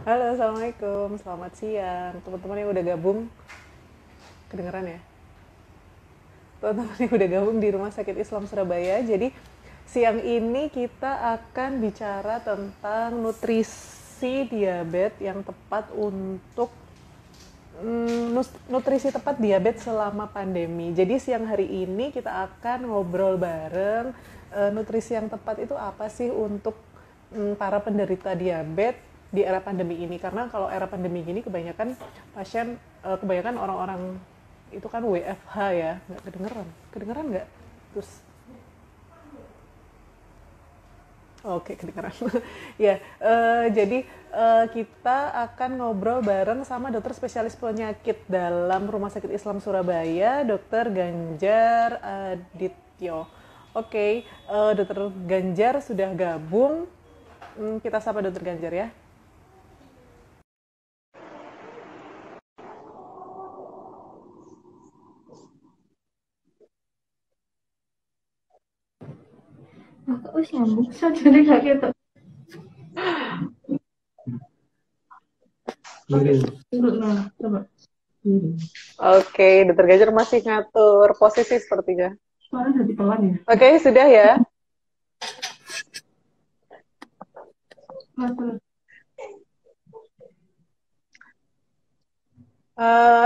Halo, Assalamualaikum. Selamat siang. Teman-teman yang udah gabung, kedengeran ya? Teman-teman yang udah gabung di Rumah Sakit Islam Surabaya. Jadi, siang ini kita akan bicara tentang nutrisi diabetes yang tepat untuk nutrisi tepat diabetes selama pandemi. Jadi siang hari ini kita akan ngobrol bareng nutrisi yang tepat itu apa sih untuk para penderita diabetes di era pandemi ini. Karena kalau era pandemi ini kebanyakan pasien, kebanyakan orang-orang itu kan WFH ya, nggak kedengeran. Kedengeran nggak? Terus oke, kedengeran. Ya, jadi kita akan ngobrol bareng sama dokter spesialis penyakit dalam Rumah Sakit Islam Surabaya, Dokter Ganjar Adityo. Oke, Dokter Ganjar sudah gabung. Kita sapa Dokter Ganjar ya. Aku wis nyambung sajane gak ketok. Nah, coba. Oke, Dokter Ganjar masih ngatur posisi sepertinya. Suara jadi pelan ya. Oke, sudah ya. Mas,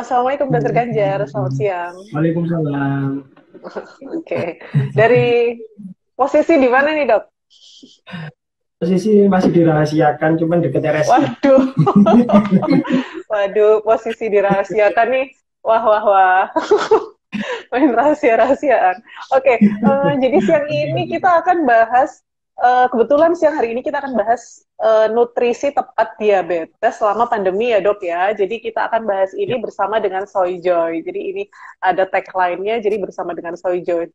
Assalamualaikum Dokter Ganjar, selamat siang. Waalaikumsalam. Oke, dari posisi di mana nih dok? Posisi masih dirahasiakan, cuman deket RSI. Waduh, waduh, posisi dirahasiakan nih. Wah, wah, wah. Main rahasia-rahasiaan. Oke, jadi siang ini kita akan bahas, kebetulan siang hari ini kita akan bahas nutrisi tepat diabetes selama pandemi ya dok ya. Jadi kita akan bahas ini Ya, bersama dengan Soy Joy. Jadi ini ada tagline-nya, jadi bersama dengan Soy Joy.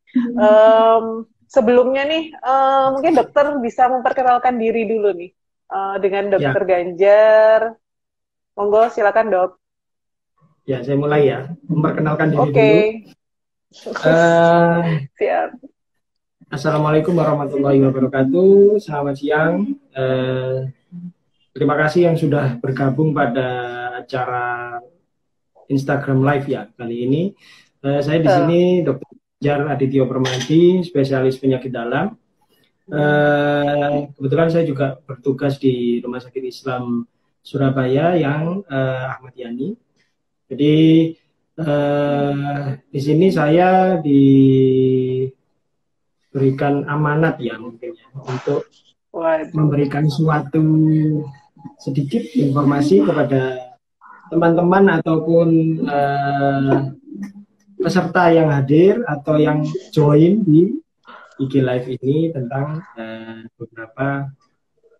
Sebelumnya nih, mungkin dokter bisa memperkenalkan diri dulu nih dengan ya, Dokter Ganjar. Monggo, silakan dok. ya, saya mulai ya. Memperkenalkan diri Oke, dulu. Eh, siap. Assalamualaikum warahmatullahi wabarakatuh. Selamat siang. Terima kasih yang sudah bergabung pada acara Instagram Live ya kali ini. Saya di Betul. sini Dr. Jar Adityo Permadi, spesialis penyakit dalam. Kebetulan saya juga bertugas di Rumah Sakit Islam Surabaya yang Ahmad Yani. Jadi di sini saya diberikan amanat ya mungkin ya untuk Waduh. memberikan suatu sedikit informasi kepada teman-teman ataupun peserta yang hadir atau yang join di IG Live ini tentang beberapa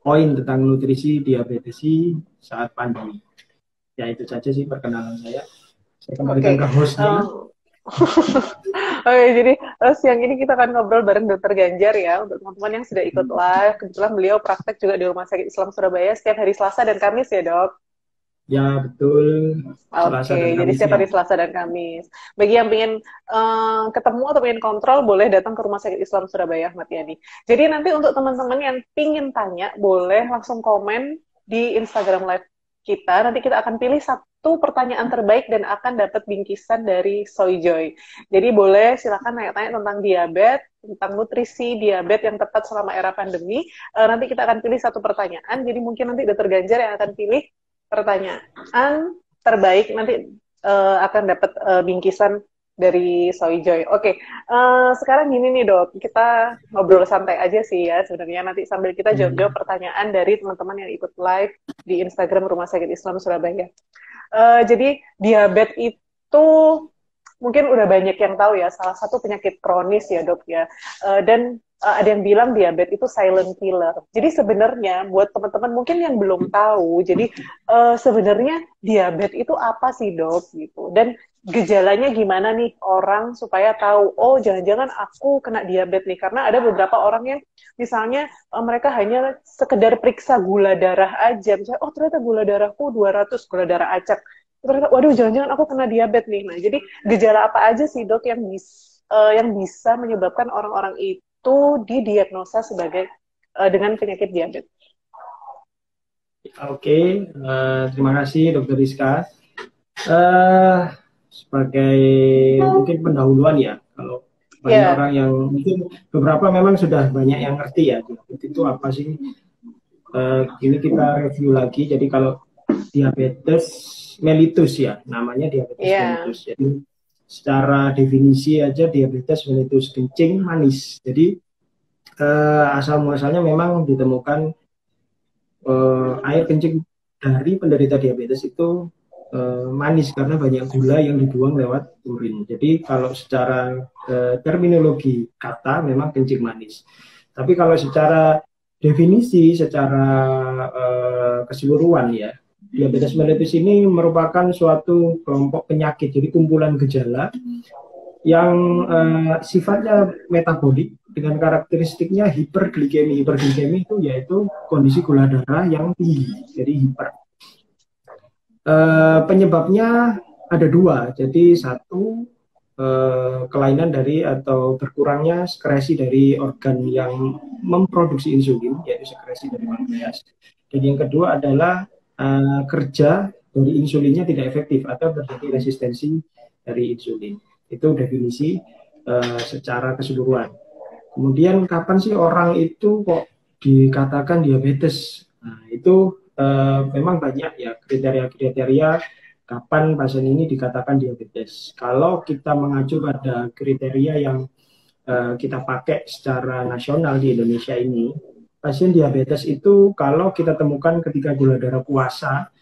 poin tentang nutrisi diabetes saat pandemi. Ya itu saja sih perkenalan saya. Saya kembalikan Oke. ke hostnya. Oke, jadi siang ini kita akan ngobrol bareng Dokter Ganjar ya untuk teman-teman yang sudah ikut live. Kebetulan beliau praktek juga di Rumah Sakit Islam Surabaya setiap hari Selasa dan Kamis ya dok. Ya betul, Selasa dan Oke, jadi Kamis setiap ya. hari Selasa dan Kamis. Bagi yang ingin ketemu atau ingin kontrol, boleh datang ke Rumah Sakit Islam Surabaya, Ahmad Yani. Jadi nanti untuk teman-teman yang ingin tanya, boleh langsung komen di Instagram Live kita. Nanti kita akan pilih satu pertanyaan terbaik dan akan dapat bingkisan dari Soy Joy. Jadi boleh silakan tanya-tanya tentang diabetes, tentang nutrisi diabetes yang tepat selama era pandemi. Nanti kita akan pilih satu pertanyaan. Jadi mungkin nanti Dokter Ganjar yang akan pilih pertanyaan terbaik nanti akan dapat bingkisan dari Soy Joy. Oke, sekarang gini nih dok, kita ngobrol santai aja sih ya sebenarnya nanti sambil kita jawab-jawab pertanyaan dari teman-teman yang ikut live di Instagram Rumah Sakit Islam Surabaya. Jadi diabetes itu mungkin udah banyak yang tahu ya, salah satu penyakit kronis ya dok ya. Dan ada yang bilang diabetes itu silent killer. Jadi sebenarnya buat teman-teman mungkin yang belum tahu, jadi sebenarnya diabetes itu apa sih dok gitu. Dan gejalanya gimana nih orang supaya tahu, oh jangan-jangan aku kena diabetes nih. Karena ada beberapa orang yang misalnya mereka hanya sekedar periksa gula darah aja. Misalnya, oh ternyata gula darahku 200, gula darah acak. Ternyata, waduh jangan-jangan aku kena diabetes nih. Nah jadi gejala apa aja sih dok yang bisa menyebabkan orang-orang itu didiagnosa sebagai dengan penyakit diabetes? Oke, terima kasih Dokter Rizka. Eh, Sebagai mungkin pendahuluan ya, kalau banyak Ya, orang yang mungkin beberapa memang sudah banyak yang ngerti ya, diabetes itu apa sih? Ini kita review lagi. Jadi kalau diabetes mellitus ya, namanya diabetes ya, mellitus. Jadi secara definisi aja diabetes mellitus kencing manis. Jadi asal muasalnya memang ditemukan air kencing dari penderita diabetes itu manis karena banyak gula yang dibuang lewat urin. Jadi kalau secara terminologi kata memang kencing manis. Tapi kalau secara definisi, secara keseluruhan ya, diabetes mellitus ini merupakan suatu kelompok penyakit, jadi kumpulan gejala yang sifatnya metabolik dengan karakteristiknya hiperglikemi. Hiperglikemi itu yaitu kondisi gula darah yang tinggi, jadi hiper. Penyebabnya ada dua, jadi satu kelainan dari atau berkurangnya sekresi dari organ yang memproduksi insulin, yaitu sekresi dari pankreas. Dan yang kedua adalah kerja dari insulinnya tidak efektif atau terjadi resistensi dari insulin. Itu definisi secara keseluruhan. Kemudian kapan sih orang itu kok dikatakan diabetes? Nah, itu memang banyak ya kriteria-kriteria kapan pasien ini dikatakan diabetes. Kalau kita mengacu pada kriteria yang kita pakai secara nasional di Indonesia ini, pasien diabetes itu kalau kita temukan ketika gula darah puasa,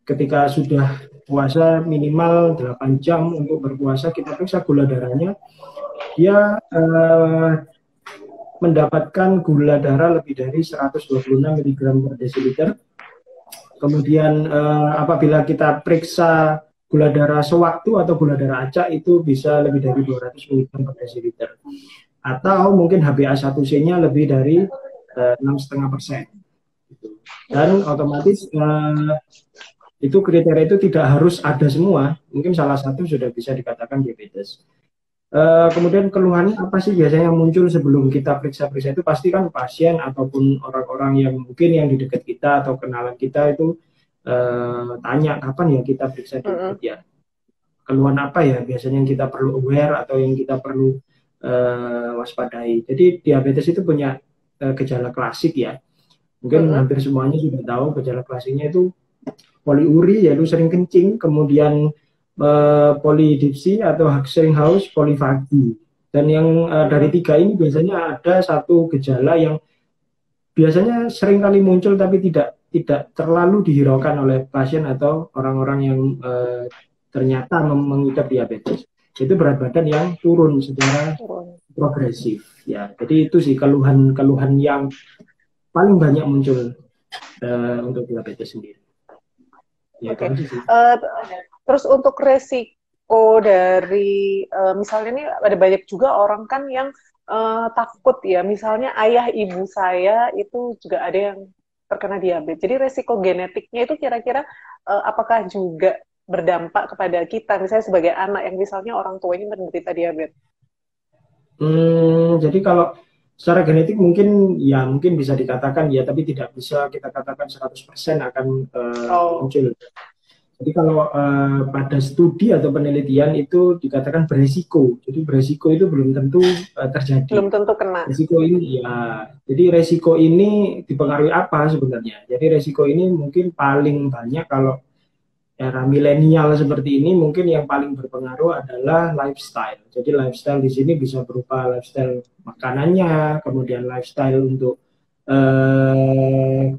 ketika sudah puasa minimal 8 jam untuk berpuasa, kita periksa gula darahnya, dia mendapatkan gula darah lebih dari 126 mg per desiliter. Kemudian apabila kita periksa gula darah sewaktu atau gula darah acak itu bisa lebih dari 200 mg per desiliter. Atau mungkin HbA1c-nya lebih dari 6,5%. Dan otomatis itu kriteria itu tidak harus ada semua. Mungkin salah satu sudah bisa dikatakan diabetes. Kemudian keluhannya apa sih biasanya yang muncul sebelum kita periksa-periksa itu pasti kan pasien ataupun orang-orang yang mungkin yang di dekat kita atau kenalan kita itu tanya kapan ya kita periksa diabetes ya. Keluhan apa ya biasanya yang kita perlu aware atau yang kita perlu waspadai. Jadi diabetes itu punya gejala klasik ya. Mungkin hampir semuanya sudah tahu gejala klasiknya itu poliuri yaitu sering kencing, kemudian polidipsi atau sering haus, polifagi. Dan yang dari tiga ini biasanya ada satu gejala yang biasanya sering kali muncul tapi tidak terlalu dihiraukan oleh pasien atau orang-orang yang ternyata mengidap diabetes. Itu berat badan yang turun secara progresif. Ya, jadi itu sih keluhan-keluhan yang paling banyak muncul untuk diabetes sendiri. Ya, Oke. itu sih. Terus untuk resiko dari misalnya nih ada banyak juga orang kan yang takut ya, misalnya ayah ibu saya itu juga ada yang terkena diabetes. Jadi resiko genetiknya itu kira-kira apakah juga berdampak kepada kita, misalnya sebagai anak yang misalnya orang tuanya menderita diabetes? Jadi kalau secara genetik mungkin ya mungkin bisa dikatakan ya, tapi tidak bisa kita katakan 100% akan muncul. Jadi kalau pada studi atau penelitian itu dikatakan beresiko. Jadi beresiko itu belum tentu terjadi. Belum tentu kena. Resiko ini ya. Jadi resiko ini dipengaruhi apa sebenarnya? Jadi resiko ini mungkin paling banyak kalau era milenial seperti ini mungkin yang paling berpengaruh adalah lifestyle. Jadi lifestyle di sini bisa berupa lifestyle makanannya, kemudian lifestyle untuk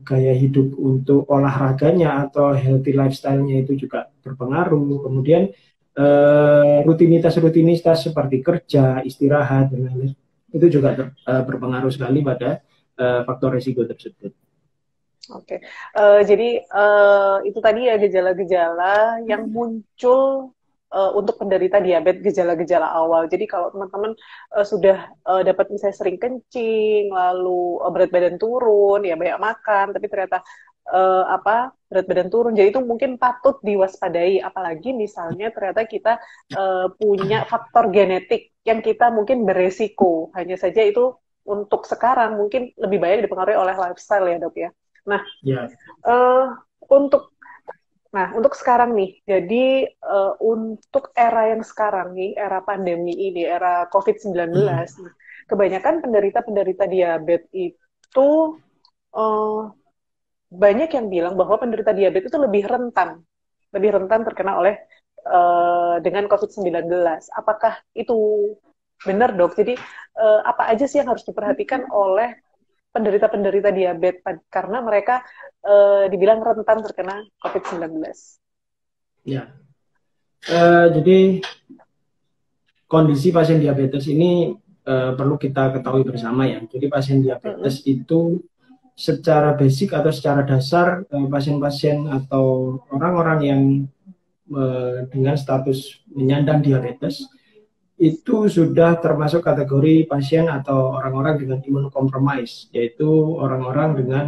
gaya hidup untuk olahraganya atau healthy lifestyle-nya itu juga berpengaruh. Kemudian rutinitas-rutinitas seperti kerja, istirahat, dan lain-lain itu juga berpengaruh sekali pada faktor risiko tersebut. Oke, jadi itu tadi ya gejala-gejala yang muncul untuk penderita diabetes, gejala-gejala awal. Jadi kalau teman-teman sudah dapat misalnya sering kencing, lalu berat badan turun, ya banyak makan, tapi ternyata berat badan turun, jadi itu mungkin patut diwaspadai. Apalagi misalnya ternyata kita punya faktor genetik yang kita mungkin beresiko. Hanya saja itu untuk sekarang mungkin lebih banyak dipengaruhi oleh lifestyle ya dok ya. Nah, Ya. untuk sekarang nih, jadi untuk era yang sekarang nih, era pandemi ini, era COVID-19, nah, kebanyakan penderita-penderita diabetes itu eh, banyak yang bilang bahwa penderita diabetes itu lebih rentan terkena oleh dengan COVID-19. Apakah itu benar, Dok? Jadi apa aja sih yang harus diperhatikan oleh penderita-penderita diabetes karena mereka dibilang rentan terkena COVID-19? Ya. Jadi kondisi pasien diabetes ini perlu kita ketahui bersama ya. Jadi pasien diabetes itu secara basic atau secara dasar pasien-pasien atau orang-orang yang dengan status menyandang diabetes itu sudah termasuk kategori pasien atau orang-orang dengan imunokompromis, yaitu orang-orang dengan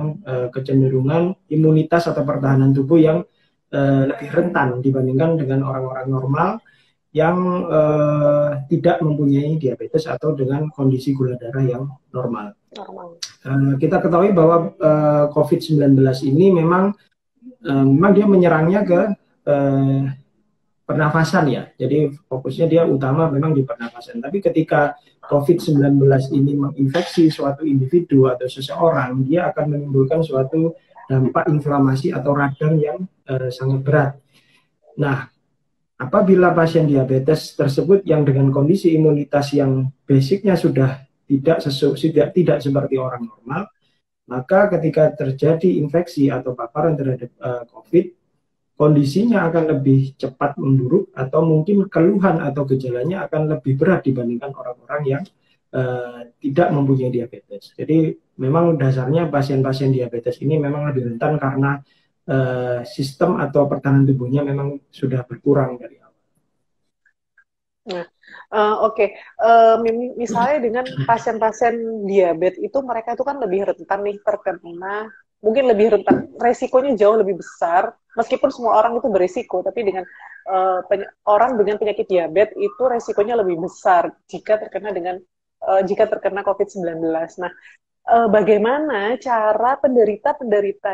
kecenderungan imunitas atau pertahanan tubuh yang lebih rentan dibandingkan dengan orang-orang normal yang tidak mempunyai diabetes atau dengan kondisi gula darah yang normal. Kita ketahui bahwa COVID-19 ini memang dia menyerangnya ke pernafasan ya. Jadi fokusnya dia utama memang di pernafasan. Tapi ketika COVID-19 ini menginfeksi suatu individu atau seseorang, dia akan menimbulkan suatu dampak inflamasi atau radang yang sangat berat. Nah, apabila pasien diabetes tersebut yang dengan kondisi imunitas yang basicnya sudah tidak seperti orang normal, maka ketika terjadi infeksi atau paparan terhadap COVID, kondisinya akan lebih cepat memburuk atau mungkin keluhan atau gejalanya akan lebih berat dibandingkan orang-orang yang tidak mempunyai diabetes. Jadi memang dasarnya pasien-pasien diabetes ini memang lebih rentan karena sistem atau pertahanan tubuhnya memang sudah berkurang dari awal. Nah, oke. Misalnya dengan pasien-pasien diabetes itu mereka itu kan lebih rentan nih terkena, mungkin lebih rentan, resikonya jauh lebih besar, meskipun semua orang itu berisiko, tapi dengan orang dengan penyakit diabetes itu resikonya lebih besar jika terkena COVID-19. Nah, bagaimana cara penderita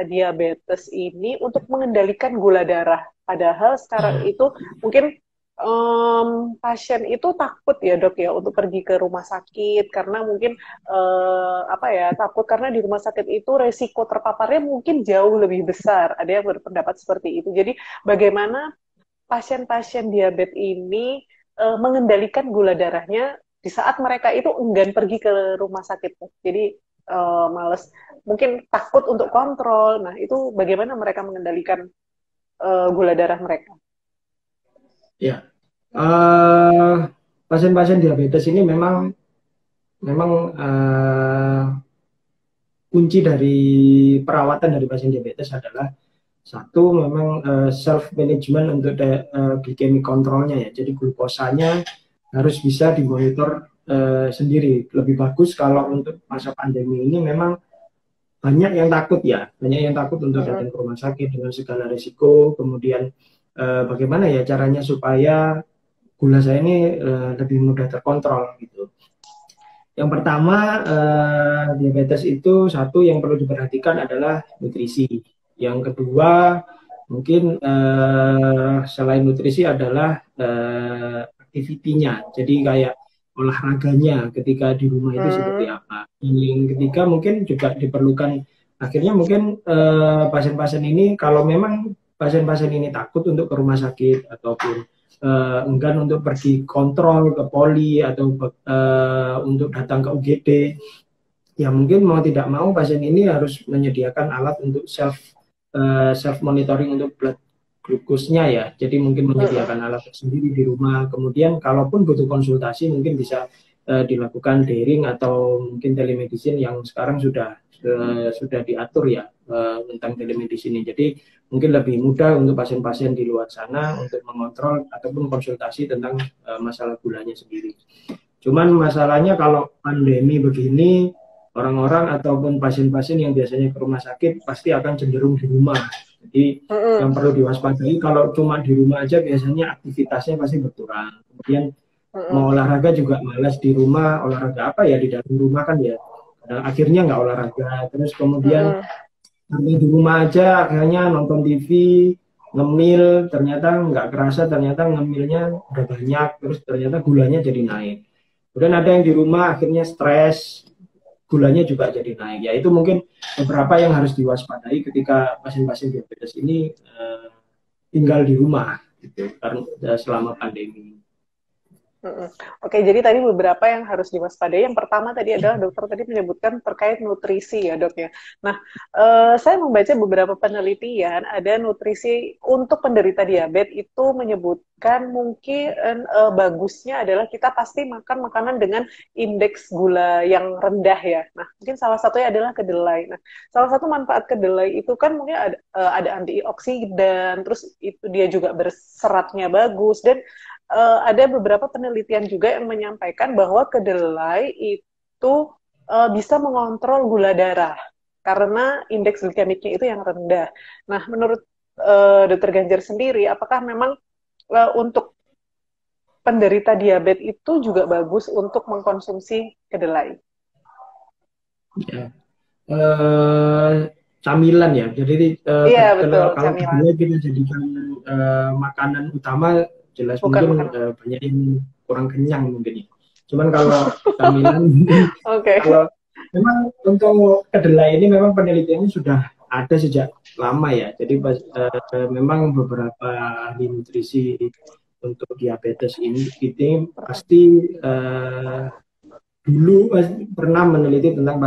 diabetes ini untuk mengendalikan gula darah? Padahal sekarang itu mungkin pasien itu takut ya, Dok, ya untuk pergi ke rumah sakit karena mungkin takut karena di rumah sakit itu resiko terpaparnya mungkin jauh lebih besar. Ada yang berpendapat seperti itu. Jadi bagaimana pasien-pasien diabetes ini mengendalikan gula darahnya di saat mereka itu enggan pergi ke rumah sakit. Jadi males, mungkin takut untuk kontrol. Nah, itu bagaimana mereka mengendalikan gula darah mereka? Ya, pasien-pasien diabetes ini memang kunci dari perawatan dari pasien diabetes adalah satu memang self management untuk glycemic controlnya ya. Jadi glukosanya harus bisa dimonitor sendiri. Lebih bagus kalau untuk masa pandemi ini memang banyak yang takut untuk datang ke rumah sakit dengan segala risiko. Kemudian bagaimana ya caranya supaya gula saya ini lebih mudah terkontrol gitu. Yang pertama, diabetes itu satu yang perlu diperhatikan adalah nutrisi. Yang kedua, mungkin selain nutrisi adalah aktivitinya. Jadi kayak olahraganya ketika di rumah itu seperti apa. Yang ketiga mungkin juga diperlukan, akhirnya mungkin pasien-pasien ini kalau memang pasien-pasien ini takut untuk ke rumah sakit ataupun enggan untuk pergi kontrol ke poli atau untuk datang ke UGD, ya mungkin mau tidak mau pasien ini harus menyediakan alat untuk self monitoring untuk blood glukosnya ya. Jadi mungkin menyediakan alat sendiri di rumah. Kemudian kalaupun butuh konsultasi mungkin bisa dilakukan daring atau mungkin telemedicine yang sekarang sudah diatur ya tentang telemedicine. Jadi mungkin lebih mudah untuk pasien-pasien di luar sana untuk mengontrol ataupun konsultasi tentang masalah gulanya sendiri. Cuman masalahnya kalau pandemi begini, orang-orang ataupun pasien-pasien yang biasanya ke rumah sakit pasti akan cenderung di rumah. Jadi yang perlu diwaspadai kalau cuma di rumah aja biasanya aktivitasnya pasti berkurang. Kemudian mau olahraga juga malas di rumah, olahraga apa ya di dalam rumah kan ya. Akhirnya nggak olahraga. Terus kemudian Sampai di rumah aja akhirnya nonton TV, ngemil, ternyata nggak kerasa, ternyata ngemilnya udah banyak, terus ternyata gulanya jadi naik. Kemudian ada yang di rumah akhirnya stres, gulanya juga jadi naik. Ya itu mungkin beberapa yang harus diwaspadai ketika pasien-pasien diabetes ini tinggal di rumah gitu karena selama pandemi. Oke, jadi tadi beberapa yang harus diwaspadai. Yang pertama tadi adalah dokter tadi menyebutkan terkait nutrisi ya dok ya. Nah, saya membaca beberapa penelitian, ada nutrisi untuk penderita diabetes itu menyebutkan mungkin bagusnya adalah kita pasti makan makanan dengan indeks gula yang rendah ya. Nah, mungkin salah satunya adalah kedelai. Nah, salah satu manfaat kedelai itu kan mungkin ada antioksidan, terus itu dia juga berseratnya bagus, dan ada beberapa penelitian juga yang menyampaikan bahwa kedelai itu bisa mengontrol gula darah karena indeks glikemiknya itu yang rendah. Nah, menurut Dokter Ganjar sendiri, apakah memang untuk penderita diabetes itu juga bagus untuk mengkonsumsi kedelai? Ya. Camilan ya, jadi Iya, betul, kalau camilan. kedelai kita jadikan makanan utama, jelas Bukan mungkin makanan. banyak yang kurang kenyang mungkin ya. Cuman kalau camilan, Oke. kalau memang untuk kedelai ini memang penelitiannya sudah ada sejak lama ya. Jadi memang beberapa ahli nutrisi untuk diabetes ini pasti dulu pernah meneliti tentang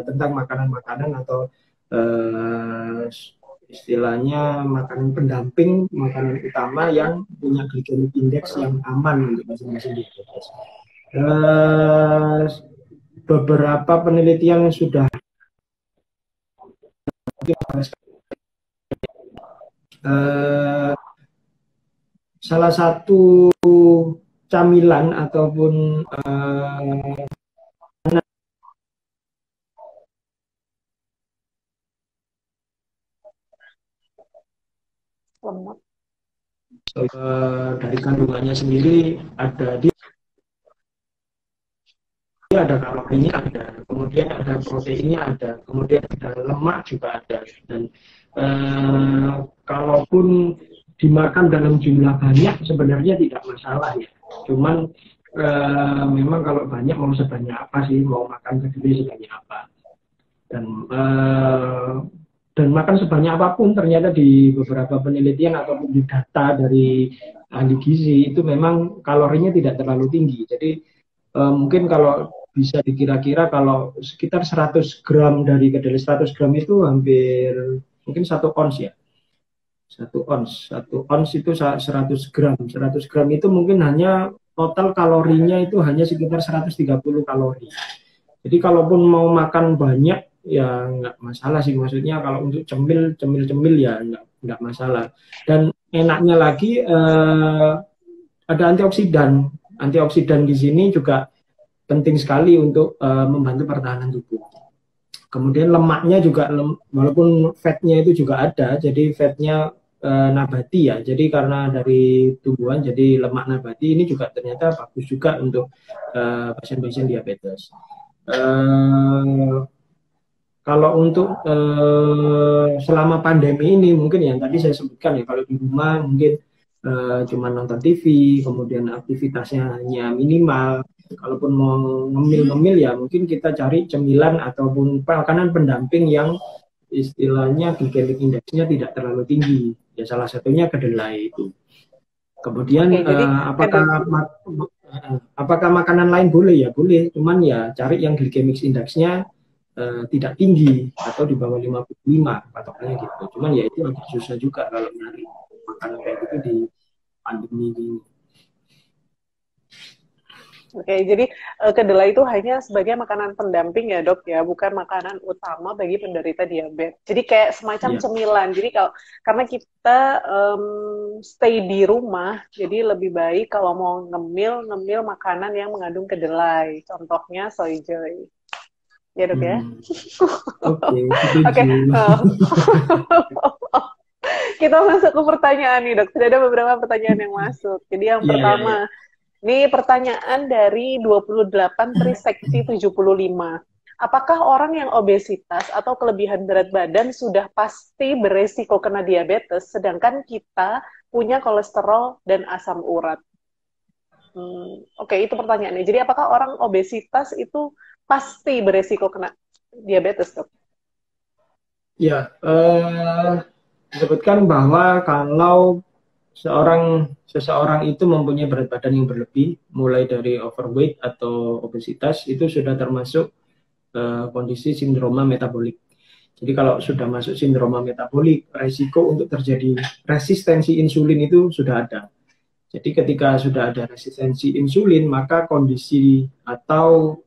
tentang makanan-makanan atau istilahnya makanan pendamping, makanan utama yang punya glycemic index yang aman untuk pasien-pasien diabetes. Beberapa penelitian sudah salah satu camilan ataupun Lemak. Dari kandungannya sendiri dia ada kalorinya ada, kemudian ada proteinnya ada, kemudian ada lemak juga ada, dan kalaupun dimakan dalam jumlah banyak sebenarnya tidak masalah ya, cuman memang kalau banyak mau sebanyak apa sih, mau makan kedelai sebanyak apa, dan makan sebanyak apapun ternyata di beberapa penelitian ataupun di data dari ahli gizi itu memang kalorinya tidak terlalu tinggi. Jadi mungkin kalau bisa dikira-kira kalau sekitar 100 gram dari kedelai, 100 gram itu hampir mungkin 1 ons ya. 1 ons itu 100 gram. 100 gram itu mungkin hanya total kalorinya itu hanya sekitar 130 kalori. Jadi kalaupun mau makan banyak ya nggak masalah sih, maksudnya kalau untuk cemil ya nggak masalah. Dan enaknya lagi ada antioksidan di sini juga penting sekali untuk membantu pertahanan tubuh. Kemudian lemaknya juga walaupun fatnya itu juga ada, jadi fatnya nabati ya, jadi karena dari tumbuhan jadi lemak nabati ini juga ternyata bagus juga untuk pasien-pasien diabetes. Kalau untuk selama pandemi ini mungkin yang tadi saya sebutkan ya, kalau di rumah mungkin cuma nonton TV, kemudian aktivitasnya hanya minimal. Kalaupun mau ngemil-ngemil ya mungkin kita cari cemilan ataupun makanan pendamping yang istilahnya glycemic indexnya tidak terlalu tinggi. Ya salah satunya kedelai itu. Kemudian Oke, jadi apakah makanan lain boleh ya? Boleh, cuman ya cari yang glycemic indexnya tidak tinggi atau di bawah 55 patokannya gitu. Cuman ya itu agak susah juga kalau nyari makanan kayak gitu di pandemi ini. Oke, jadi kedelai itu hanya sebagai makanan pendamping ya dok ya, bukan makanan utama bagi penderita diabetes. Jadi kayak semacam Ya. cemilan. Jadi karena kita stay di rumah, jadi lebih baik kalau mau ngemil makanan yang mengandung kedelai. Contohnya soy joy. Ya dok ya. Oke. Oke. Kita masuk ke pertanyaan nih dok. Sudah ada beberapa pertanyaan yang masuk. Jadi yang pertama. Ini pertanyaan dari 28 Trisakti 75. apakah orang yang obesitas atau kelebihan berat badan sudah pasti beresiko kena diabetes, sedangkan kita punya kolesterol dan asam urat? Oke, itu pertanyaannya. Jadi apakah orang obesitas itu pasti beresiko kena diabetes, dok? Ya, disebutkan bahwa kalau seseorang itu mempunyai berat badan yang berlebih, mulai dari overweight atau obesitas, itu sudah termasuk kondisi sindroma metabolik. Jadi kalau sudah masuk sindroma metabolik, resiko untuk terjadi resistensi insulin itu sudah ada. Jadi ketika sudah ada resistensi insulin, maka kondisi atau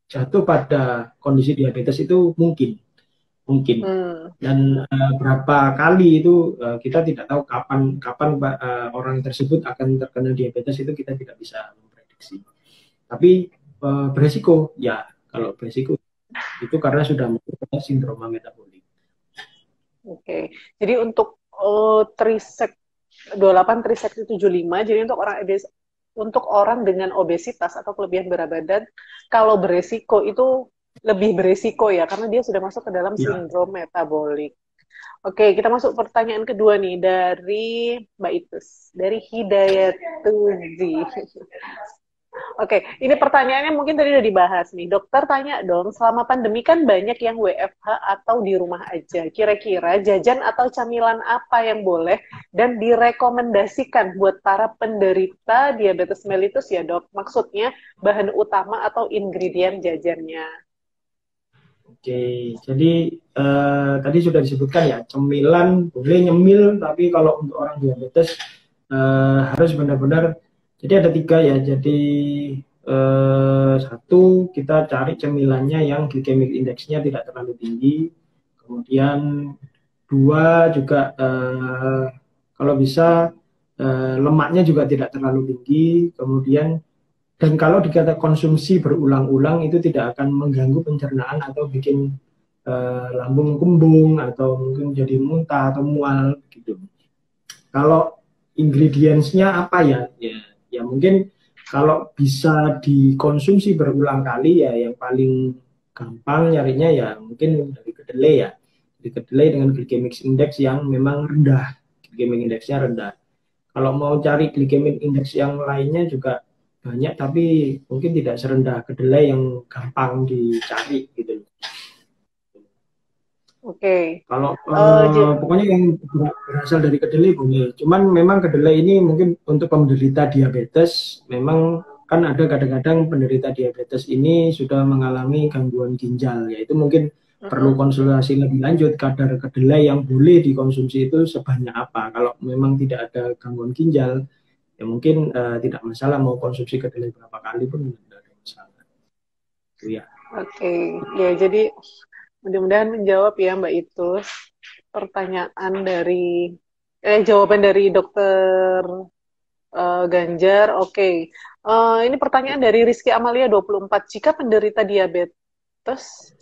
jatuh pada kondisi diabetes itu mungkin. Dan berapa kali itu kita tidak tahu kapan orang tersebut akan terkena diabetes, itu kita tidak bisa memprediksi. Tapi beresiko, ya kalau beresiko itu karena sudah masuk ke sindroma metabolik. Oke, jadi untuk trisek 28 trisek 75, jadi untuk orang dengan obesitas atau kelebihan berat badan, kalau beresiko itu lebih beresiko ya, karena dia sudah masuk ke dalam sindrom metabolik. Oke, kita masuk pertanyaan kedua nih dari Mbak Itus, dari Hidayat Tuzi. Oke, ini pertanyaannya mungkin tadi udah dibahas nih. Dokter tanya dong, selama pandemi kan banyak yang WFH atau di rumah aja. Kira-kira jajan atau camilan apa yang boleh dan direkomendasikan buat para penderita diabetes mellitus ya, Dok? Maksudnya bahan utama atau ingredient jajannya. Oke, jadi tadi sudah disebutkan ya, cemilan boleh nyemil, tapi kalau untuk orang diabetes harus benar-benar. Jadi ada 3 ya. Jadi 1, kita cari cemilannya yang glycemic index-nya tidak terlalu tinggi. Kemudian 2 juga kalau bisa lemaknya juga tidak terlalu tinggi. Kemudian dan kalau dikata konsumsi berulang-ulang itu tidak akan mengganggu pencernaan atau bikin lambung kembung atau mungkin jadi muntah atau mual gitu. Kalau ingredients-nya apa ya? Ya mungkin kalau bisa dikonsumsi berulang kali ya yang paling gampang nyarinya ya mungkin dari kedelai ya. Dari kedelai dengan glycemic index yang memang rendah. Glycemic index-nya rendah. Kalau mau cari glycemic index yang lainnya juga banyak, tapi mungkin tidak serendah kedelai yang gampang dicari gitu. Oke. Kalau pokoknya yang berasal dari kedelai boleh. Cuman memang kedelai ini mungkin untuk penderita diabetes, memang kan ada kadang-kadang penderita diabetes ini sudah mengalami gangguan ginjal, yaitu mungkin perlu konsultasi lebih lanjut kadar kedelai yang boleh dikonsumsi itu sebanyak apa. Kalau memang tidak ada gangguan ginjal, ya mungkin tidak masalah mau konsumsi kedelai berapa kali pun tidak ada masalah. Itu ya. Oke, ya jadi mudah-mudahan menjawab ya Mbak Itus pertanyaan dari jawaban dari Dokter Ganjar. Oke. Ini pertanyaan dari Rizky Amalia 24. Jika penderita diabetes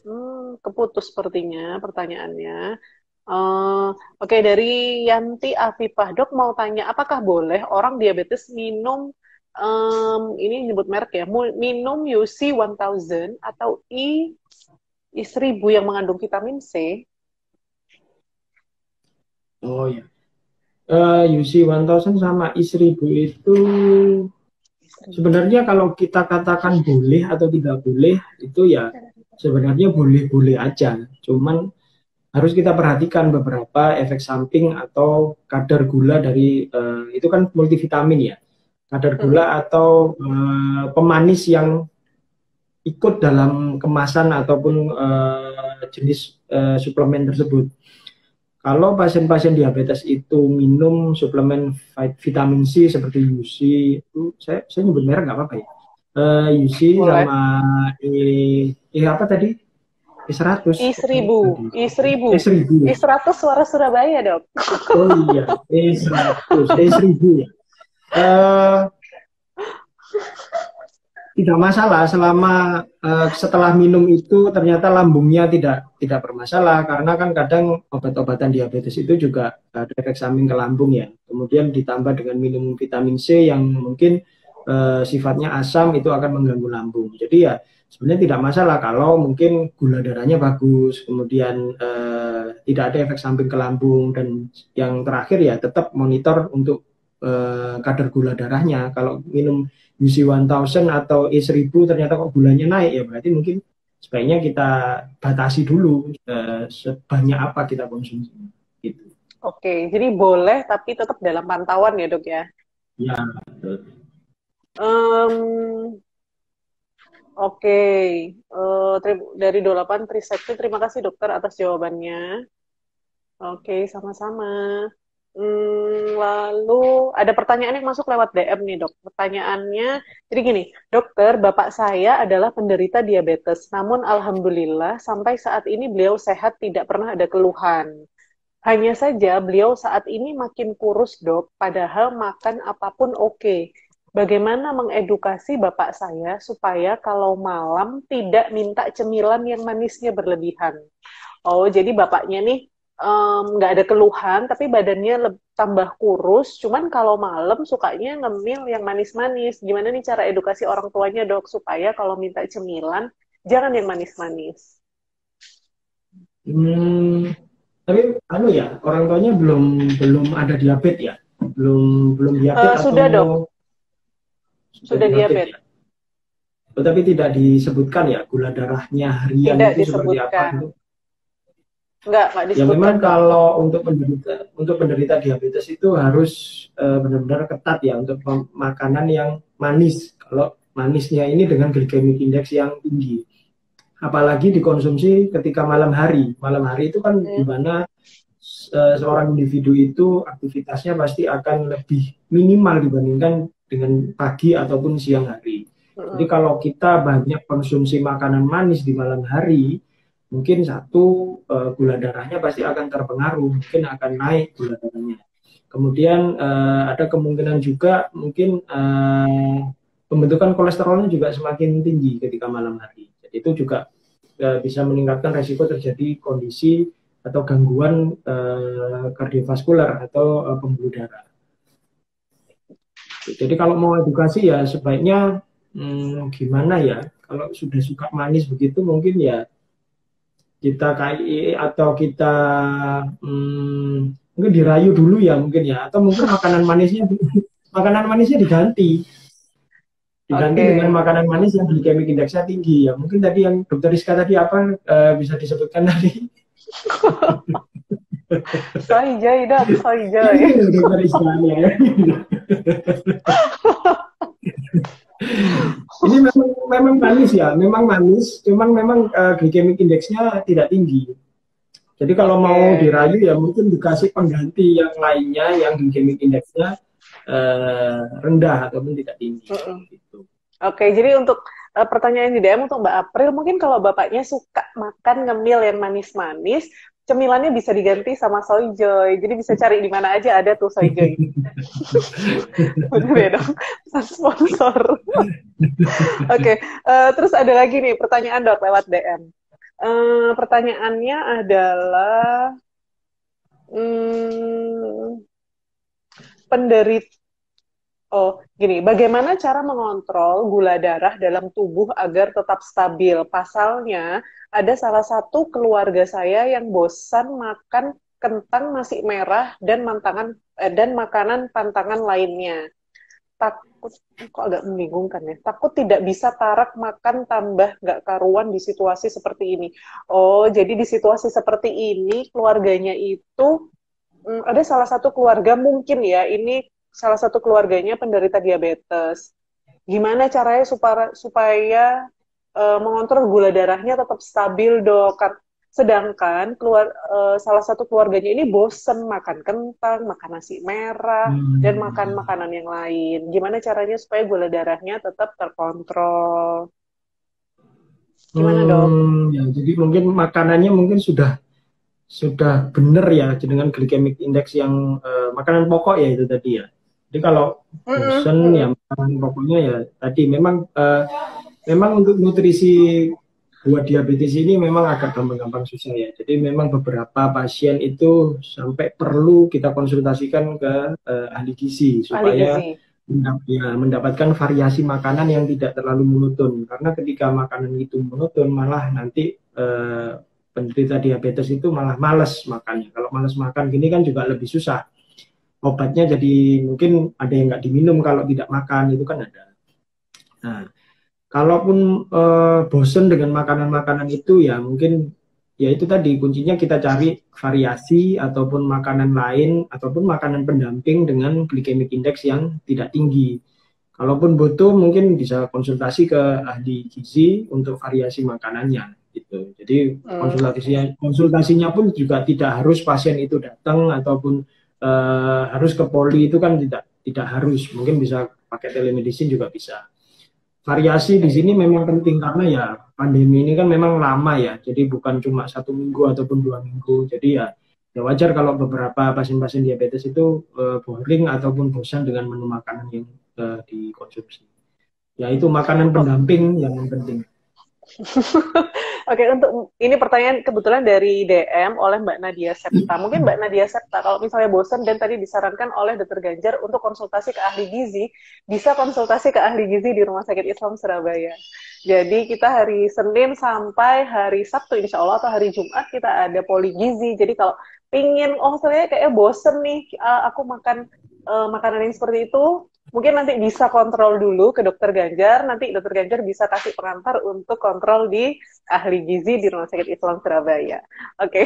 keputus sepertinya pertanyaannya. Oke, dari Yanti Afifah, Dok mau tanya, apakah boleh orang diabetes minum ini nyebut merek ya, minum UC 1000 atau I1000 yang mengandung vitamin C? Oh ya, UC 1000 sama I1000 itu sebenarnya kalau kita katakan boleh atau tidak boleh itu ya sebenarnya boleh-boleh aja. Cuman harus kita perhatikan beberapa efek samping atau kadar gula dari itu kan multivitamin ya. Kadar gula atau pemanis yang ikut dalam kemasan ataupun jenis suplemen tersebut. Kalau pasien-pasien diabetes itu minum suplemen vitamin C seperti UC, itu saya nyebut merek nggak apa-apa ya. UC boleh. sama apa tadi? I1000. I1000 suara Surabaya, Dok. Oh iya, I1000 ya. Tidak masalah selama setelah minum itu ternyata lambungnya tidak bermasalah, karena kan kadang obat-obatan diabetes itu juga ada efek samping ke lambung ya. Kemudian ditambah dengan minum vitamin C yang mungkin sifatnya asam itu akan mengganggu lambung. Jadi ya sebenarnya tidak masalah kalau mungkin gula darahnya bagus, kemudian tidak ada efek samping ke lambung, dan yang terakhir ya tetap monitor untuk kadar gula darahnya. Kalau minum UC 1000 atau E1000 ternyata kok gulanya naik, ya berarti mungkin sebaiknya kita batasi dulu sebanyak apa kita konsumsi. Gitu. Oke, jadi boleh tapi tetap dalam pantauan ya dok ya? Ya, betul. Oke, dari 28 Trisakti, terima kasih dokter atas jawabannya. Oke, sama-sama. Lalu ada pertanyaan yang masuk lewat DM nih dok. Pertanyaannya, jadi gini, dokter, bapak saya adalah penderita diabetes, namun alhamdulillah sampai saat ini beliau sehat, tidak pernah ada keluhan. Hanya saja beliau saat ini makin kurus dok, padahal makan apapun oke. Bagaimana mengedukasi bapak saya supaya kalau malam tidak minta cemilan yang manisnya berlebihan? Oh, jadi bapaknya nih nggak ada keluhan, tapi badannya tambah kurus. Cuman kalau malam sukanya ngemil yang manis-manis. Gimana nih cara edukasi orang tuanya dok supaya kalau minta cemilan jangan yang manis-manis? Tapi ya orang tuanya belum ada diabetes ya, belum diabetes Sudah atau dok, sudah diabetes. Ya? Tapi tidak disebutkan ya gula darahnya harian Tidak itu seperti apa disebutkan. itu? Enggak Ya disebutkan. memang kalau untuk penderita diabetes itu harus benar-benar ketat ya untuk makanan yang manis. Kalau manisnya ini dengan glycemic index yang tinggi, apalagi dikonsumsi ketika malam hari. Malam hari itu kan di mana seorang individu itu aktivitasnya pasti akan lebih minimal dibandingkan dengan pagi ataupun siang hari. Jadi kalau kita banyak konsumsi makanan manis di malam hari, mungkin gula darahnya pasti akan terpengaruh, mungkin akan naik gula darahnya. Kemudian ada kemungkinan juga mungkin pembentukan kolesterolnya juga semakin tinggi ketika malam hari. Jadi itu juga bisa meningkatkan resiko terjadi kondisi atau gangguan kardiovaskular atau pembuluh darah. Jadi kalau mau edukasi ya sebaiknya gimana ya, kalau sudah suka manis begitu mungkin ya kita atau kita mungkin dirayu dulu ya mungkin ya, atau mungkin makanan manisnya diganti dengan makanan manis yang glycemic index-nya tinggi ya. Mungkin tadi yang dokter Rizka tadi apa bisa disebutkan tadi? Soyjoy dok, soyjoy. Dokter Rizka ya. Ini memang manis ya, memang manis, cuman memang glycemic index-nya tidak tinggi. Jadi kalau mau dirayu ya mungkin dikasih pengganti yang lainnya yang glycemic index-nya rendah ataupun tidak tinggi. Gitu. Oke, jadi untuk pertanyaan di DM untuk Mbak April, mungkin kalau bapaknya suka makan ngemil yang manis-manis, cemilannya bisa diganti sama soyjoy. Jadi bisa cari di mana aja ada tuh soyjoy. Bener ya dong, sponsor. Oke, terus ada lagi nih pertanyaan dok lewat DM. Pertanyaannya adalah bagaimana cara mengontrol gula darah dalam tubuh agar tetap stabil? Pasalnya, ada salah satu keluarga saya yang bosan makan kentang nasi merah dan makanan pantangan lainnya. Takut, kok agak membingungkan ya. Takut tidak bisa tarak makan tambah nggak karuan di situasi seperti ini. Oh, jadi di situasi seperti ini keluarganya itu ada salah satu keluarga mungkin ya, ini salah satu keluarganya penderita diabetes. Gimana caranya supaya mengontrol gula darahnya tetap stabil dok? Sedangkan salah satu keluarganya ini bosen makan kentang, makan nasi merah, dan makan makanan yang lain. Gimana caranya supaya gula darahnya tetap terkontrol? Gimana dok? Ya, jadi mungkin makanannya mungkin sudah benar ya dengan glycemic index yang makanan pokok ya itu tadi ya. Jadi kalau bosen ya makanan pokoknya ya tadi memang untuk nutrisi buat diabetes ini memang agak gampang-gampang susah ya. Jadi memang beberapa pasien itu sampai perlu kita konsultasikan ke ahli gizi supaya mendapatkan variasi makanan yang tidak terlalu monoton. Karena ketika makanan itu monoton, malah nanti penderita diabetes itu malah males makannya. Kalau males makan gini kan juga lebih susah. Obatnya jadi mungkin ada yang nggak diminum kalau tidak makan, itu kan ada. Nah, kalaupun bosen dengan makanan-makanan itu, ya mungkin ya itu tadi kuncinya, kita cari variasi ataupun makanan lain ataupun makanan pendamping dengan glycemic index yang tidak tinggi. Kalaupun butuh mungkin bisa konsultasi ke ahli gizi untuk variasi makanannya gitu. Jadi konsultasinya pun juga tidak harus pasien itu datang ataupun harus ke poli, itu kan tidak harus. Mungkin bisa pakai telemedicine juga bisa. Variasi di sini memang penting karena ya pandemi ini kan memang lama ya, jadi bukan cuma 1 minggu ataupun 2 minggu. Jadi ya wajar kalau beberapa pasien-pasien diabetes itu boring ataupun bosan dengan menu makanan yang dikonsumsi. Ya itu makanan pendamping yang penting. Oke, untuk ini pertanyaan kebetulan dari DM oleh Mbak Nadia Septa. Mungkin Mbak Nadia Septa, kalau misalnya bosan dan tadi disarankan oleh Dr. Ganjar untuk konsultasi ke ahli gizi, bisa konsultasi ke ahli gizi di Rumah Sakit Islam Surabaya. Jadi kita hari Senin sampai hari Sabtu insya Allah, atau hari Jumat kita ada poli gizi. Jadi kalau pingin, saya kayak bosen nih, aku makan makanan yang seperti itu, mungkin nanti bisa kontrol dulu ke Dokter Ganjar, nanti Dokter Ganjar bisa kasih pengantar untuk kontrol di ahli gizi di Rumah Sakit Islam Surabaya. Oke.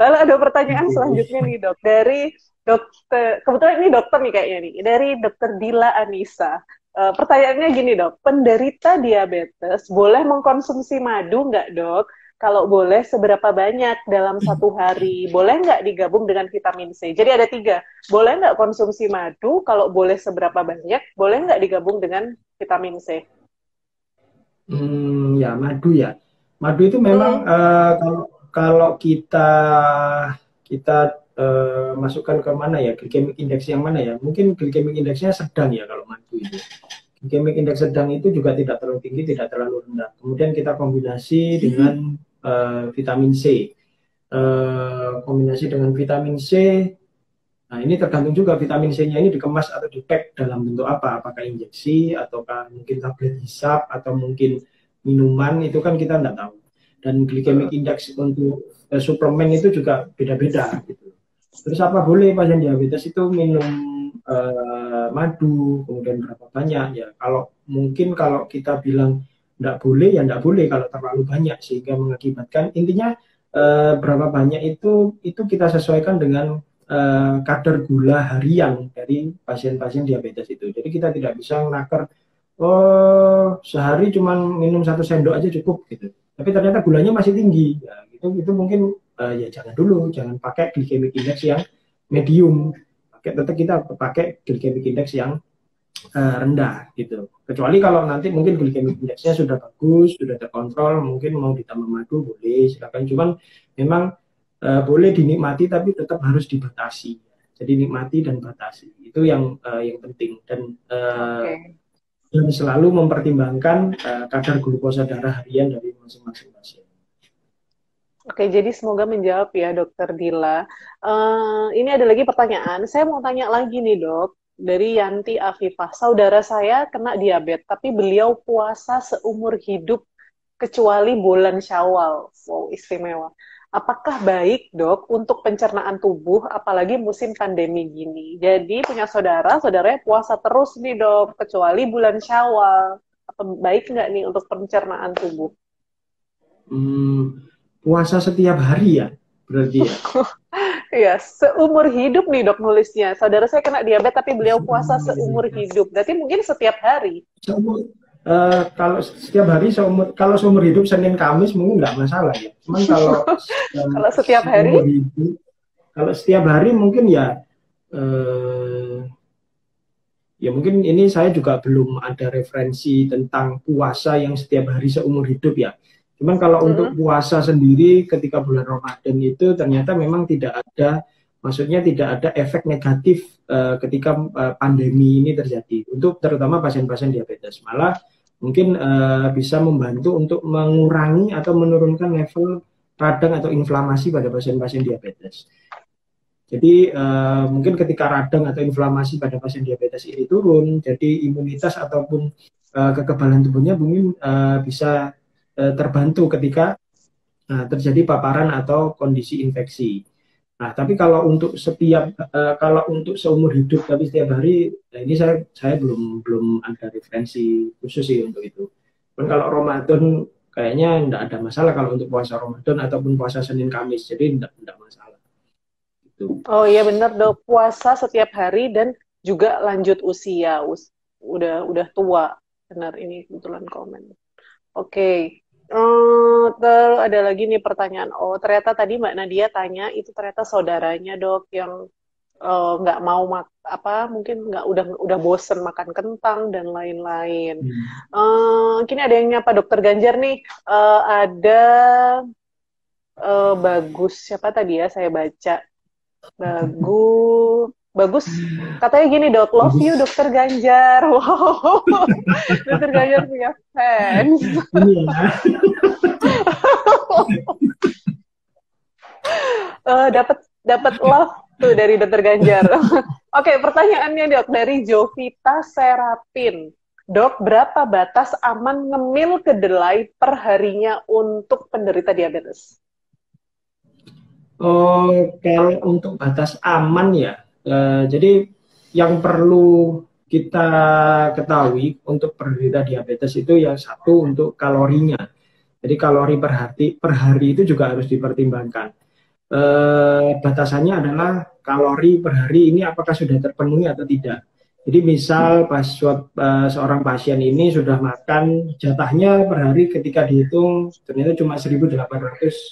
Lalu ada pertanyaan selanjutnya nih dok, dari dokter, kebetulan ini dokter nih kayaknya nih, dari Dokter Dila Anissa. Pertanyaannya gini dok, penderita diabetes boleh mengkonsumsi madu nggak dok? Kalau boleh, seberapa banyak dalam 1 hari? Boleh nggak digabung dengan vitamin C? Jadi ada 3. Boleh nggak konsumsi madu? Kalau boleh, seberapa banyak? Boleh nggak digabung dengan vitamin C? Ya, madu ya. Madu itu memang kalau kita masukkan ke mana ya, glycemic index yang mana ya? Mungkin glycemic indexnya sedang ya kalau madu itu. Glycemic index sedang itu juga tidak terlalu tinggi, tidak terlalu rendah. Kemudian kita kombinasi dengan vitamin C. Kombinasi dengan vitamin C, nah ini tergantung juga vitamin C-nya ini dikemas atau di-pack dalam bentuk apa, apakah injeksi, ataukah mungkin tablet hisap, atau mungkin minuman, itu kan kita tidak tahu. Dan glycemic index untuk suplemen itu juga beda-beda gitu. Terus apa boleh pasien diabetes itu minum madu, kemudian berapa banyak ya? Kalau kita bilang tidak boleh, ya tidak boleh kalau terlalu banyak sehingga mengakibatkan, intinya berapa banyak itu kita sesuaikan dengan kadar gula harian dari pasien-pasien diabetes itu. Jadi kita tidak bisa menakar sehari cuma minum 1 sendok aja cukup gitu. Tapi ternyata gulanya masih tinggi. Ya, itu mungkin ya jangan dulu, jangan pakai glycemic index yang medium. Tetap kita pakai glycemic index yang rendah gitu. Kecuali kalau nanti mungkin glycemic indexnya sudah bagus, sudah terkontrol, mungkin mau ditambah madu boleh, silakan. Cuman memang boleh dinikmati tapi tetap harus dibatasi. Jadi nikmati dan batasi. Itu yang penting, dan selalu mempertimbangkan kadar glukosa darah harian dari masing-masing pasien. Oke, jadi semoga menjawab ya Dokter Dila. Ini ada lagi pertanyaan. Saya mau tanya lagi nih dok, dari Yanti Afifah. Saudara saya kena diabetes, tapi beliau puasa seumur hidup kecuali bulan Syawal. Wow, istimewa. Apakah baik dok untuk pencernaan tubuh, apalagi musim pandemi gini? Jadi punya saudaranya puasa terus nih dok, kecuali bulan Syawal. Apa baik nggak nih untuk pencernaan tubuh? Puasa setiap hari ya, berarti ya? Iya, seumur hidup nih dok nulisnya. Saudara saya kena diabetes tapi beliau puasa seumur hidup. Berarti mungkin setiap hari. Kalau setiap hari, kalau seumur hidup Senin Kamis mungkin nggak masalah ya. Cuman kalau kalau setiap hari, kalau setiap hari mungkin ya mungkin ini saya juga belum ada referensi tentang puasa yang setiap hari seumur hidup ya. Cuman kalau untuk puasa sendiri ketika bulan Ramadan itu ternyata memang tidak ada, maksudnya tidak ada efek negatif ketika pandemi ini terjadi untuk terutama pasien-pasien diabetes. Malah mungkin bisa membantu untuk mengurangi atau menurunkan level radang atau inflamasi pada pasien-pasien diabetes. Jadi mungkin ketika radang atau inflamasi pada pasien diabetes ini turun, jadi imunitas ataupun kekebalan tubuhnya mungkin bisa terbantu ketika terjadi paparan atau kondisi infeksi. Nah, tapi kalau untuk seumur hidup tapi setiap hari, nah ini saya belum ada referensi khusus sih untuk itu. Dan kalau Ramadan kayaknya enggak ada masalah kalau untuk puasa Ramadan ataupun puasa Senin Kamis, jadi enggak masalah. Gitu. Oh iya benar dok, puasa setiap hari dan juga lanjut usia, udah tua. Benar ini kebetulan komen. Oke. Terus ada lagi nih pertanyaan. Oh ternyata tadi Mbak Nadia tanya itu ternyata saudaranya dok yang nggak mau mungkin nggak udah bosen makan kentang dan lain-lain. Kini ada yang nyapa dokter Ganjar nih. Ada bagus siapa tadi ya saya baca. Bagus katanya gini dok, love you dokter Ganjar. Wow, dokter Ganjar punya fans. Dapat love tuh dari dokter Ganjar. Oke, pertanyaannya dok dari Jovita Serapin. Dok, berapa batas aman ngemil kedelai per harinya untuk penderita diabetes? Kalau untuk batas aman ya, jadi yang perlu kita ketahui untuk penderita diabetes itu yang satu untuk kalorinya. Jadi kalori per hari itu juga harus dipertimbangkan. Batasannya adalah kalori per hari ini apakah sudah terpenuhi atau tidak. Jadi misal seorang pasien ini sudah makan jatahnya per hari ketika dihitung ternyata cuma 1.800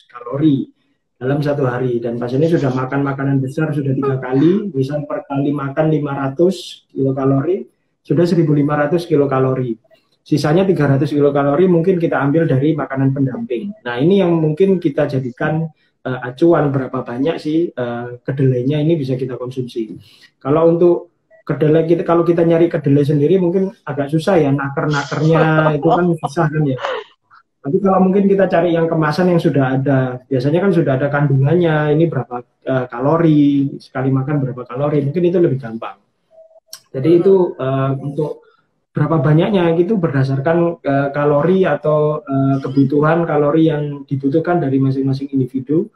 kalori dalam satu hari, dan pasiennya sudah makan makanan besar sudah 3 kali, misal per kali makan 500 kilokalori, sudah 1.500 kilokalori. Sisanya 300 kilokalori mungkin kita ambil dari makanan pendamping. Nah ini yang mungkin kita jadikan acuan berapa banyak sih kedelainya ini bisa kita konsumsi. Kalau untuk kedelai kalau kita nyari kedelai sendiri mungkin agak susah ya, nakernya itu kan susah kan ya. Tapi kalau mungkin kita cari yang kemasan yang sudah ada, biasanya kan sudah ada kandungannya, ini berapa kalori, sekali makan berapa kalori, mungkin itu lebih gampang. Jadi itu untuk berapa banyaknya gitu berdasarkan kalori atau kebutuhan kalori yang dibutuhkan dari masing-masing individu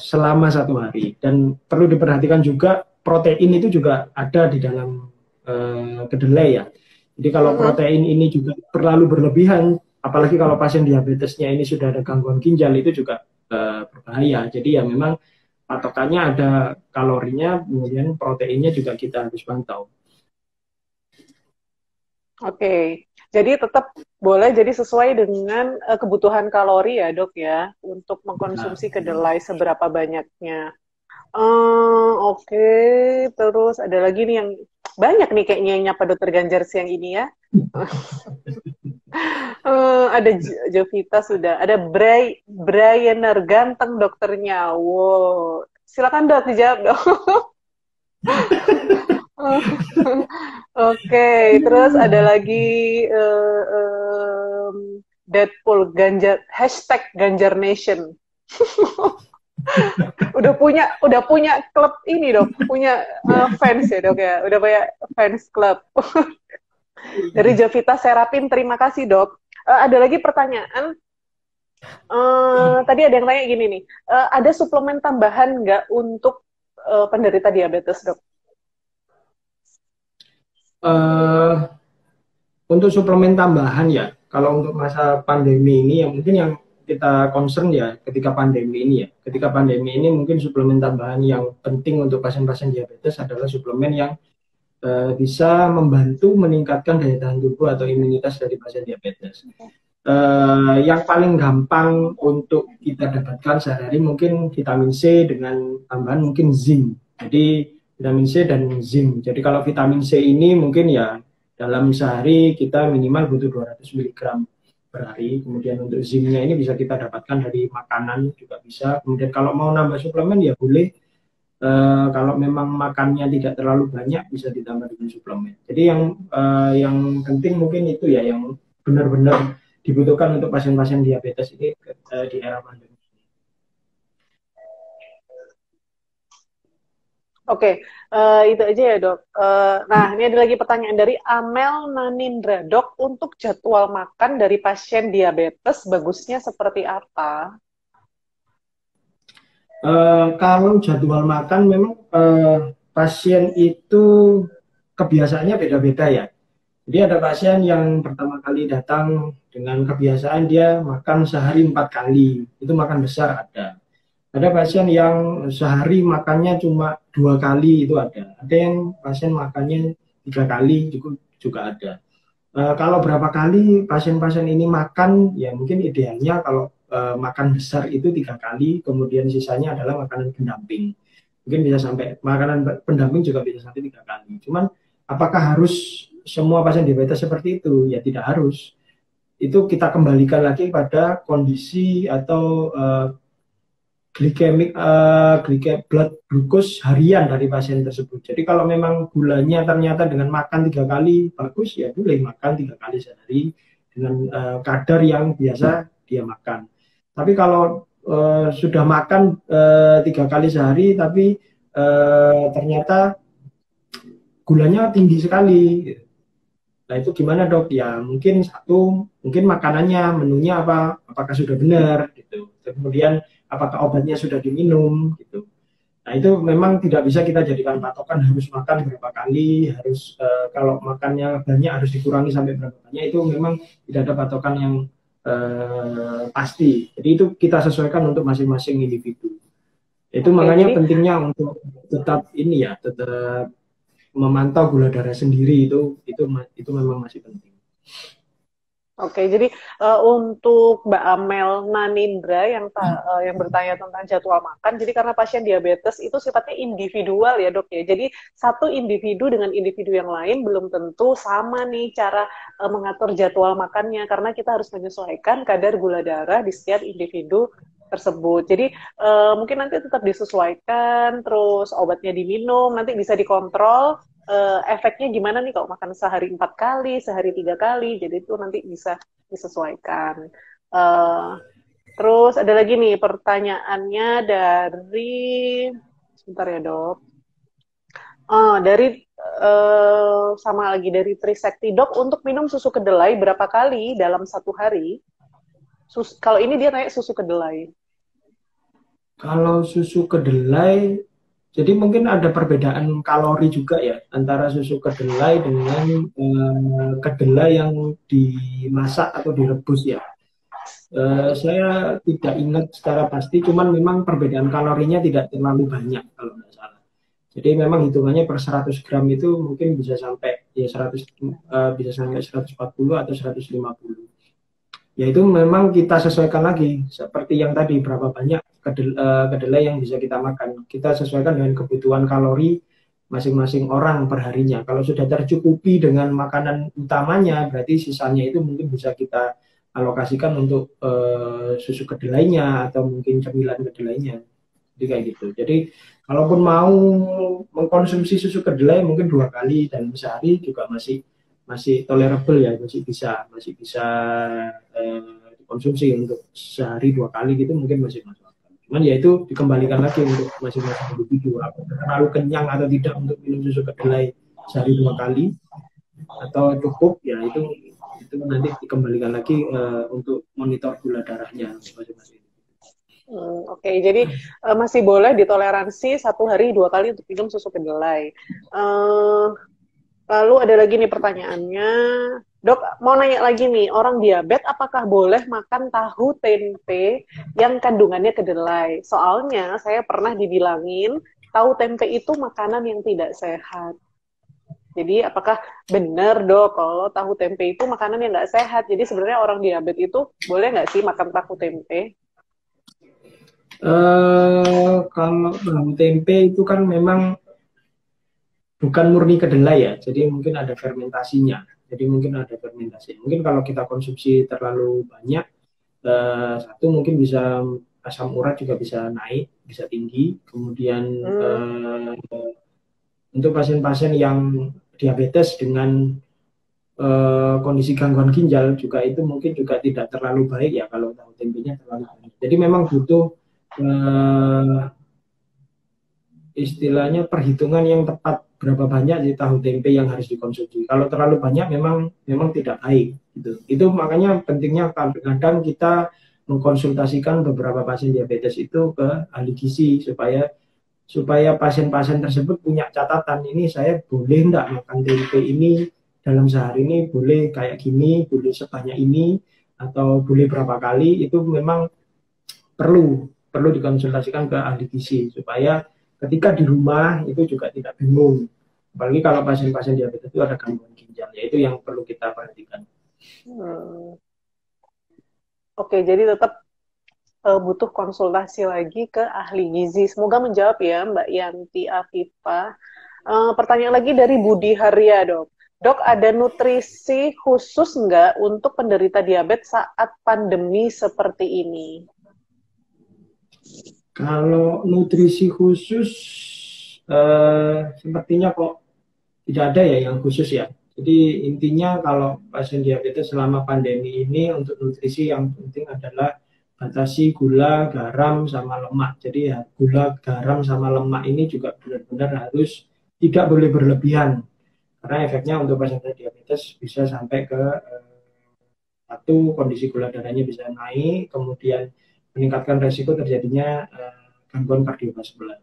selama satu hari. Dan perlu diperhatikan juga protein itu juga ada di dalam kedelai ya. Jadi kalau protein ini juga terlalu berlebihan, apalagi kalau pasien diabetesnya ini sudah ada gangguan ginjal, itu juga berbahaya. Jadi ya memang patokannya ada kalorinya, kemudian proteinnya juga kita harus pantau. Oke, jadi tetap boleh jadi sesuai dengan kebutuhan kalori ya dok ya, untuk mengkonsumsi kedelai seberapa banyaknya. Oke, terus ada lagi nih yang banyak nih kayaknya yang nyapa dokter Ganjar siang ini ya. Ada Jovita sudah, ada Brianer ganteng dokternya. Wow, silakan dok dijawab dok. Oke, terus ada lagi Deadpool Ganjar #Ganjar Nation. udah punya klub ini dok, punya fans ya dok ya, udah punya fans club. Dari Jovita Serapin, terima kasih dok. Ada lagi pertanyaan. Tadi ada yang tanya gini nih, ada suplemen tambahan nggak untuk penderita diabetes dok? Untuk suplemen tambahan ya, kalau untuk masa pandemi ini yang mungkin yang kita concern ya ketika pandemi ini ya. Ketika pandemi ini mungkin suplemen tambahan yang penting untuk pasien-pasien diabetes adalah suplemen yang bisa membantu meningkatkan daya tahan tubuh atau imunitas dari pasien diabetes. Yang paling gampang untuk kita dapatkan sehari-hari mungkin vitamin C dengan tambahan mungkin zinc. Jadi vitamin C dan zinc. Jadi kalau vitamin C ini mungkin ya dalam sehari kita minimal butuh 200 mg per hari. Kemudian untuk zinc-nya ini bisa kita dapatkan dari makanan juga bisa. Kemudian kalau mau nambah suplemen ya boleh. Kalau memang makannya tidak terlalu banyak bisa ditambah dengan suplemen. Jadi yang penting mungkin itu ya yang benar-benar dibutuhkan untuk pasien-pasien diabetes ini di era pandemi. Oke, itu aja ya dok. Nah, ini ada lagi pertanyaan dari Amel Nanindra. Dok, untuk jadwal makan dari pasien diabetes bagusnya seperti apa? Kalau jadwal makan memang pasien itu kebiasaannya beda-beda ya. Jadi ada pasien yang pertama kali datang dengan kebiasaan dia makan sehari 4 kali, itu makan besar ada. Ada pasien yang sehari makannya cuma 2 kali itu ada. Ada yang pasien makannya 3 kali juga ada. Kalau berapa kali pasien-pasien ini makan, ya mungkin idealnya kalau makan besar itu 3 kali, kemudian sisanya adalah makanan pendamping. Mungkin bisa sampai makanan pendamping juga bisa sampai 3 kali. Cuman apakah harus semua pasien diabetes seperti itu? Ya tidak harus. Itu kita kembalikan lagi pada kondisi atau blood glucose harian dari pasien tersebut. Jadi kalau memang gulanya ternyata dengan makan 3 kali bagus, ya boleh makan 3 kali sehari dengan kadar yang biasa dia makan. Tapi kalau sudah makan 3 kali sehari, tapi ternyata gulanya tinggi sekali. Nah itu gimana dok? Ya mungkin makanannya, menunya apakah sudah benar gitu. Kemudian apakah obatnya sudah diminum gitu. Nah itu memang tidak bisa kita jadikan patokan harus makan berapa kali, harus kalau makannya banyak harus dikurangi sampai berapa banyak, itu memang tidak ada patokan yang pasti. Jadi itu kita sesuaikan untuk masing-masing individu. Itu makanya pentingnya untuk tetap memantau gula darah sendiri itu memang masih penting. Oke, jadi untuk Mbak Amel Nanindra yang bertanya tentang jadwal makan, jadi karena pasien diabetes itu sifatnya individual ya dok ya. Jadi satu individu dengan individu yang lain belum tentu sama nih cara mengatur jadwal makannya, karena kita harus menyesuaikan kadar gula darah di setiap individu tersebut. Jadi mungkin nanti tetap disesuaikan, terus obatnya diminum, nanti bisa dikontrol. Efeknya gimana nih kalau makan sehari 4 kali, sehari 3 kali, jadi itu nanti bisa disesuaikan. Terus ada lagi nih pertanyaannya dari, sebentar ya dok, sama lagi dari Trisakti. Dok, untuk minum susu kedelai berapa kali dalam 1 hari? Kalau ini dia tanya susu kedelai. Kalau susu kedelai, jadi mungkin ada perbedaan kalori juga ya antara susu kedelai dengan kedelai yang dimasak atau direbus ya. Saya tidak ingat secara pasti, cuman memang perbedaan kalorinya tidak terlalu banyak kalau nggak salah. Jadi memang hitungannya per 100 gram itu mungkin bisa sampai 140 atau 150. Ya itu memang kita sesuaikan lagi seperti yang tadi, berapa banyak kedelai yang bisa kita makan. Kita sesuaikan dengan kebutuhan kalori masing-masing orang per harinya. Kalau sudah tercukupi dengan makanan utamanya, berarti sisanya itu mungkin bisa kita alokasikan untuk susu kedelainya atau mungkin cemilan kedelainya. Jadi kayak gitu. Jadi kalaupun mau mengkonsumsi susu kedelai mungkin 2 kali dan sehari juga masih tolerable ya, masih bisa dikonsumsi. Untuk sehari 2 kali gitu mungkin masih masuk akal. Cuman ya itu dikembalikan lagi untuk masing-masing individu, terlalu kenyang atau tidak untuk minum susu kedelai sehari 2 kali atau cukup, ya itu nanti dikembalikan lagi untuk monitor gula darahnya masing-masing. Oke, jadi masih boleh ditoleransi 1 hari 2 kali untuk minum susu kedelai. Lalu ada lagi nih pertanyaannya, dok mau nanya lagi nih, orang diabetes apakah boleh makan tahu tempe yang kandungannya kedelai? Soalnya saya pernah dibilangin tahu tempe itu makanan yang tidak sehat. Jadi apakah benar dok kalau tahu tempe itu makanan yang nggak sehat? Jadi sebenarnya orang diabetes itu boleh nggak sih makan tahu tempe? Kalau tahu tempe itu kan memang bukan murni kedelai ya, jadi mungkin ada fermentasinya. Mungkin kalau kita konsumsi terlalu banyak, satu mungkin bisa asam urat juga bisa naik, bisa tinggi. Kemudian untuk pasien-pasien yang diabetes dengan kondisi gangguan ginjal juga itu mungkin juga tidak terlalu baik ya kalau tahu tempenya terlalu banyak. Jadi memang butuh istilahnya perhitungan yang tepat berapa banyak di tahu tempe yang harus dikonsumsi. Kalau terlalu banyak memang tidak baik gitu. Itu makanya pentingnya kadang-kadang kita mengkonsultasikan beberapa pasien diabetes itu ke ahli gizi supaya pasien-pasien tersebut punya catatan, ini saya boleh enggak makan tempe ini dalam sehari ini, boleh kayak gini, boleh sebanyak ini, atau boleh berapa kali. Itu memang perlu dikonsultasikan ke ahli gizi supaya ketika di rumah itu juga tidak bingung. Apalagi kalau pasien-pasien diabetes itu ada gangguan ginjal, ya itu yang perlu kita perhatikan. Oke, jadi tetap butuh konsultasi lagi ke ahli gizi. Semoga menjawab ya Mbak Yanti Afifa. Pertanyaan lagi dari Budi Harya, Dok. Dok, ada nutrisi khusus nggak untuk penderita diabetes saat pandemi seperti ini? Kalau nutrisi khusus, sepertinya kok tidak ada ya yang khusus ya. Jadi intinya kalau pasien diabetes selama pandemi ini untuk nutrisi yang penting adalah batasi gula, garam, sama lemak. Jadi ya, gula, garam, sama lemak ini juga benar-benar harus tidak boleh berlebihan. Karena efeknya untuk pasien diabetes bisa sampai ke satu, kondisi gula darahnya bisa naik, kemudian meningkatkan resiko terjadinya gangguan kardiovaskular.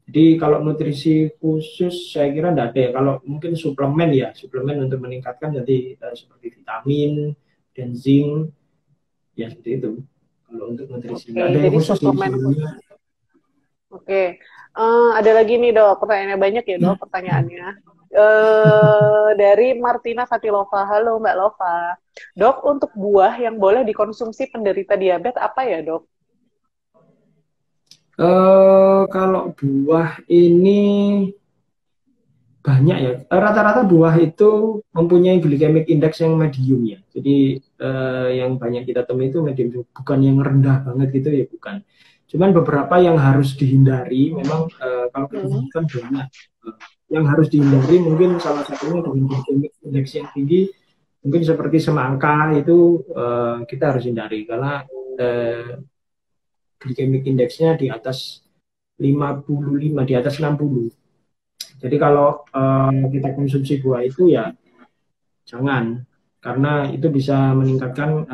Jadi kalau nutrisi khusus saya kira tidak ada ya. Kalau mungkin suplemen untuk meningkatkan jadi seperti vitamin dan zinc, ya seperti itu. Kalau untuk nutrisi nggak ada yang jadi khusus suplemen. Oke. Ada lagi nih Dok, pertanyaannya banyak ya Dok, pertanyaannya. Dari Martina Fatilova. Halo Mbak Lova. Dok, untuk buah yang boleh dikonsumsi penderita diabetes apa ya Dok? Kalau buah ini banyak ya. Rata-rata buah itu mempunyai glycemic index yang medium ya. Jadi yang banyak kita temui itu medium, bukan yang rendah banget gitu ya, bukan. Cuman beberapa yang harus dihindari, memang kalau kita sebutkan banyak. Yang harus dihindari mungkin salah satunya dengan glycemic index yang tinggi, mungkin seperti semangka itu kita harus hindari karena glycemic indexnya di atas 55, di atas 60. Jadi kalau kita konsumsi buah itu ya jangan, karena itu bisa meningkatkan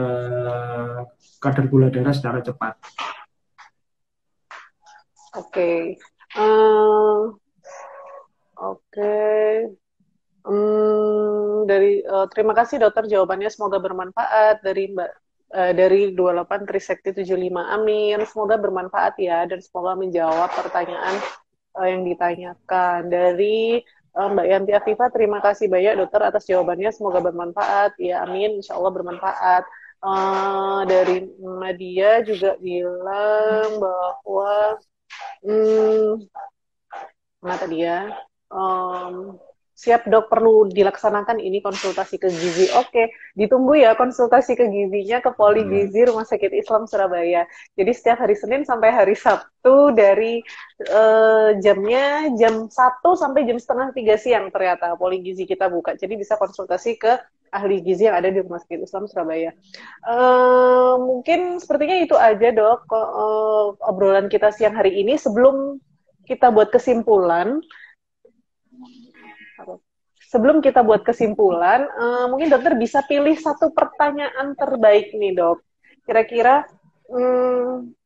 kadar gula darah secara cepat. Oke. Terima kasih dokter jawabannya, semoga bermanfaat dari Mbak dari 28 Trisakti 75. Amin. Semoga bermanfaat ya dan semoga menjawab pertanyaan yang ditanyakan. Dari Mbak Yanti Afifa, terima kasih banyak dokter atas jawabannya, semoga bermanfaat. Ya, amin, insya Allah bermanfaat. Dari Nadia juga bilang bahwa mana tadi ya? Siap dok, perlu dilaksanakan ini konsultasi ke gizi. Oke, ditunggu ya konsultasi ke gizinya ke Poli Gizi Rumah Sakit Islam Surabaya. Jadi setiap hari Senin sampai hari Sabtu dari jamnya jam 1 sampai jam setengah 3 siang ternyata Poli Gizi kita buka. Jadi bisa konsultasi ke ahli gizi yang ada di Rumah Sakit Islam Surabaya. Mungkin sepertinya itu aja dok obrolan kita siang hari ini. Sebelum kita buat kesimpulan, mungkin dokter bisa pilih satu pertanyaan terbaik nih dok. Kira-kira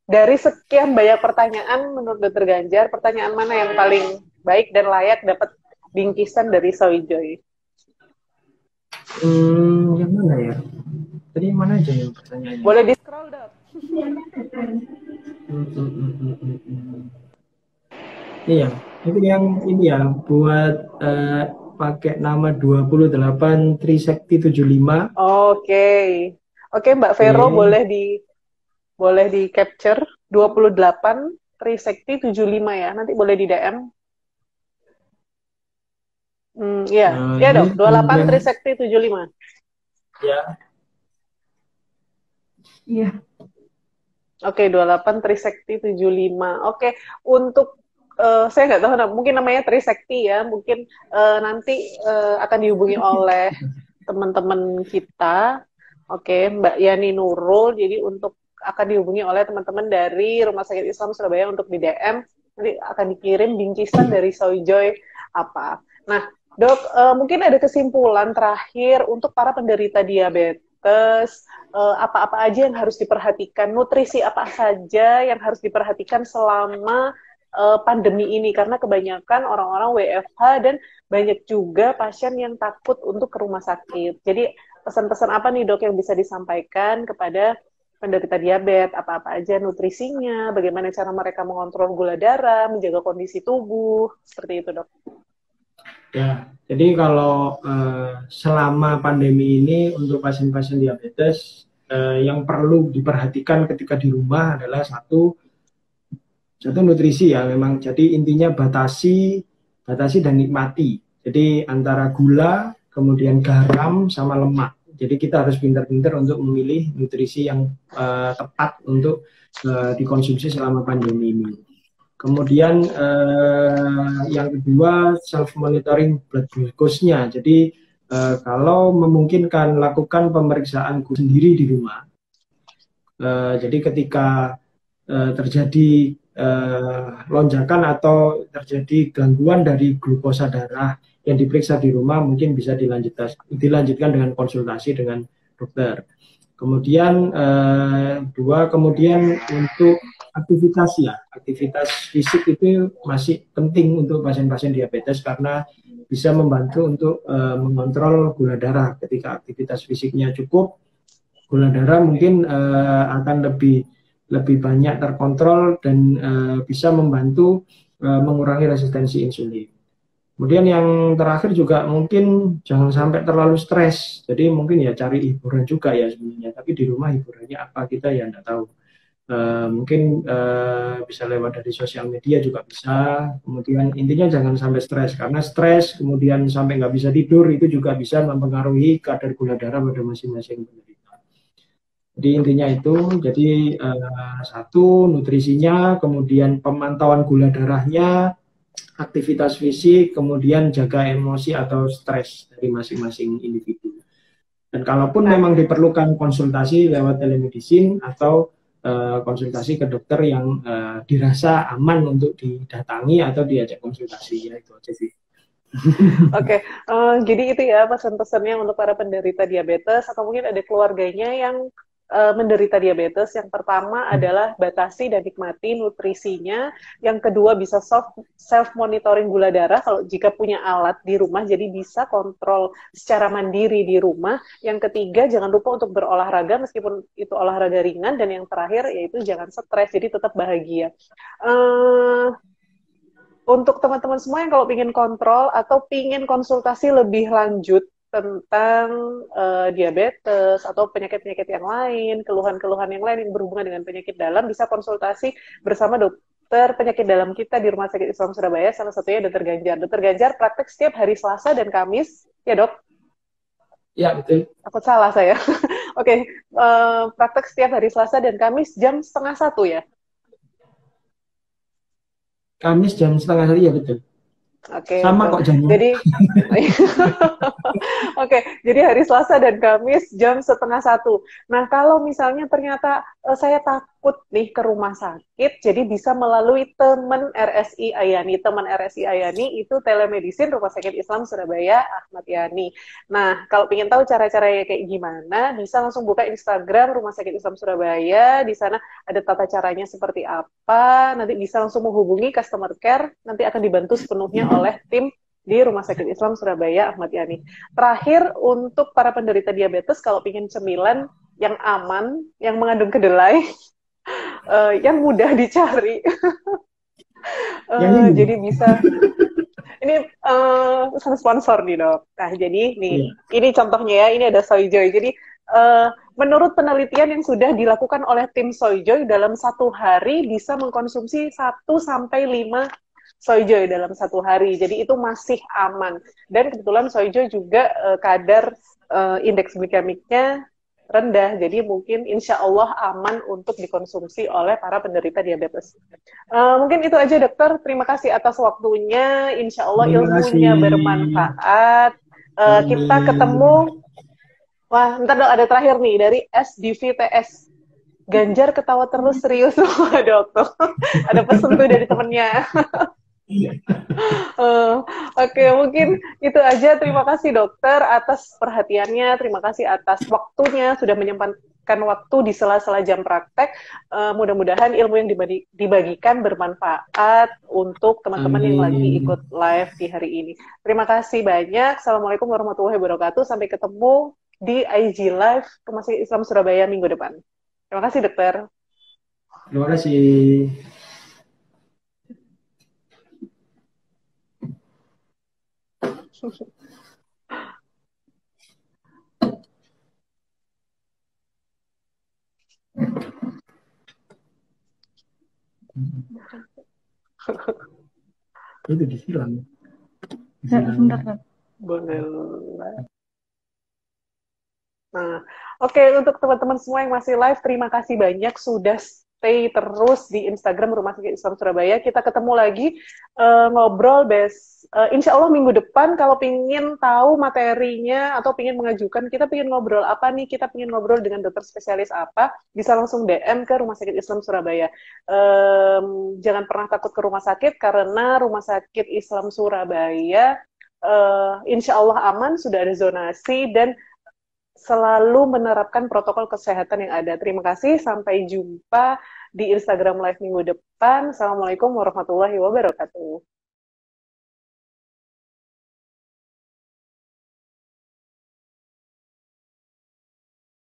dari sekian banyak pertanyaan menurut dokter Ganjar, pertanyaan mana yang paling baik dan layak dapat bingkisan dari Sawijoy? Yang mana ya? Tadi mana aja yang pertanyaannya? Boleh di scroll dok. Iya, itu yang ini ya, buat pakai nama 28 Trisakti 75. Oke, Mbak Vero boleh di capture 28 Trisakti 75 ya. Nanti boleh di DM. Iya dok, 28 Trisakti 75. Ya. Iya. Oke, 28 Trisakti 75. Oke, untuk saya nggak tahu, mungkin namanya Trisakti ya, mungkin nanti akan dihubungi oleh teman-teman kita. Oke, Mbak Yani Nurul, jadi akan dihubungi oleh teman-teman dari Rumah Sakit Islam Surabaya untuk di DM nanti akan dikirim bingkisan dari Soyjoy apa. Nah, Dok, mungkin ada kesimpulan terakhir untuk para penderita diabetes, apa-apa aja yang harus diperhatikan, nutrisi apa saja yang harus diperhatikan selama pandemi ini, karena kebanyakan orang-orang WFH dan banyak juga pasien yang takut untuk ke rumah sakit. Jadi pesan-pesan apa nih Dok yang bisa disampaikan kepada penderita diabetes, apa-apa aja nutrisinya, bagaimana cara mereka mengontrol gula darah, menjaga kondisi tubuh, seperti itu Dok. Ya, jadi kalau selama pandemi ini untuk pasien-pasien diabetes yang perlu diperhatikan ketika di rumah adalah satu nutrisi ya memang. Jadi intinya batasi dan nikmati. Jadi antara gula, kemudian garam sama lemak. Jadi kita harus pintar-pintar untuk memilih nutrisi yang tepat untuk dikonsumsi selama pandemi ini. Kemudian yang kedua self monitoring blood glucose-nya. Jadi kalau memungkinkan lakukan pemeriksaan sendiri di rumah. Jadi ketika terjadi lonjakan atau terjadi gangguan dari glukosa darah yang diperiksa di rumah, mungkin bisa dilanjutkan dengan konsultasi dengan dokter. Kemudian kemudian untuk aktivitas fisik itu masih penting untuk pasien-pasien diabetes karena bisa membantu untuk mengontrol gula darah. Ketika aktivitas fisiknya cukup, gula darah mungkin akan lebih banyak terkontrol dan bisa membantu mengurangi resistensi insulin. Kemudian yang terakhir juga mungkin jangan sampai terlalu stres. Jadi mungkin ya cari hiburan juga ya sebenarnya. Tapi di rumah hiburannya apa kita ya nggak tahu. Mungkin bisa lewat dari sosial media juga bisa. Kemudian intinya jangan sampai stres. Karena stres kemudian sampai nggak bisa tidur itu juga bisa mempengaruhi kadar gula darah pada masing-masing penderita. Jadi intinya itu. Jadi satu nutrisinya, kemudian pemantauan gula darahnya, aktivitas fisik, kemudian jaga emosi atau stres dari masing-masing individu. Dan kalaupun memang diperlukan konsultasi lewat telemedicine atau konsultasi ke dokter yang dirasa aman untuk didatangi atau diajak konsultasi, ya itu aja sih. Oke, jadi itu ya pesan-pesannya untuk para penderita diabetes atau mungkin ada keluarganya yang menderita diabetes. Yang pertama adalah batasi dan nikmati nutrisinya. Yang kedua bisa self monitoring gula darah kalau jika punya alat di rumah, jadi bisa kontrol secara mandiri di rumah. Yang ketiga jangan lupa untuk berolahraga meskipun itu olahraga ringan, dan yang terakhir yaitu jangan stres, jadi tetap bahagia. Untuk teman-teman semua yang kalau ingin kontrol atau ingin konsultasi lebih lanjut tentang diabetes atau penyakit-penyakit yang lain, keluhan-keluhan yang lain yang berhubungan dengan penyakit dalam, bisa konsultasi bersama dokter penyakit dalam kita di Rumah Sakit Islam Surabaya, salah satunya Dr. Ganjar. Dr. Ganjar praktek setiap hari Selasa dan Kamis, ya Dok? Ya, betul. Aku salah saya. Oke, praktek setiap hari Selasa dan Kamis jam 12:30 ya? Kamis jam 12:30 ya, betul. Oke, sama betul. kok jamnya. Jadi, oke, jadi hari Selasa dan Kamis jam 12:30. Nah, kalau misalnya ternyata saya takut nih ke rumah sakit, jadi bisa melalui teman RSI Ayani. Teman RSI Ayani itu telemedicine Rumah Sakit Islam Surabaya Ahmad Yani. Nah, kalau ingin tahu cara-caranya kayak gimana, bisa langsung buka Instagram Rumah Sakit Islam Surabaya. Di sana ada tata caranya seperti apa. Nanti bisa langsung menghubungi customer care. Nanti akan dibantu sepenuhnya oleh tim di Rumah Sakit Islam Surabaya Ahmad Yani. Terakhir, untuk para penderita diabetes, kalau ingin cemilan yang aman, yang mengandung kedelai, yang mudah dicari, jadi bisa. Ini sponsor nih Dok. Nah, jadi nih, ini contohnya ya, ini ada Soyjoy. Jadi menurut penelitian yang sudah dilakukan oleh tim Soyjoy, dalam satu hari bisa mengkonsumsi 1-5 Soyjoy dalam satu hari. Jadi itu masih aman. Dan kebetulan Soyjoy juga kadar indeks glikemiknya rendah. Jadi mungkin insya Allah aman untuk dikonsumsi oleh para penderita diabetes. Mungkin itu aja dokter. Terima kasih atas waktunya. Insya Allah ilmunya bermanfaat. Kita ketemu. Wah, ntar dong ada terakhir nih dari SDVTS. Ganjar ketawa terus serius. Waduh, tuh. Ada pesan tuh dari temennya. Oke, mungkin itu aja. Terima kasih dokter atas perhatiannya. Terima kasih atas waktunya sudah menyempatkan waktu di sela-sela jam praktek. Mudah-mudahan ilmu yang dibagikan bermanfaat untuk teman-teman yang lagi Amin. ikut live di hari ini. Terima kasih banyak. Assalamualaikum warahmatullahi wabarakatuh. Sampai ketemu di IG Live Rumah Sakit Islam Surabaya minggu depan. Terima kasih, dokter. Terima kasih. Itu disilang. Sebentar. Boleh. Nah, oke, untuk teman-teman semua yang masih live, terima kasih banyak sudah stay terus di Instagram Rumah Sakit Islam Surabaya. Kita ketemu lagi ngobrol insya Allah minggu depan. Kalau pingin tahu materinya atau pingin mengajukan, kita pingin ngobrol apa nih, kita pingin ngobrol dengan dokter spesialis apa, bisa langsung DM ke Rumah Sakit Islam Surabaya. Jangan pernah takut ke rumah sakit, karena Rumah Sakit Islam Surabaya insya Allah aman, sudah ada zonasi, dan selalu menerapkan protokol kesehatan yang ada. Terima kasih, sampai jumpa di Instagram Live minggu depan. Assalamualaikum warahmatullahi wabarakatuh.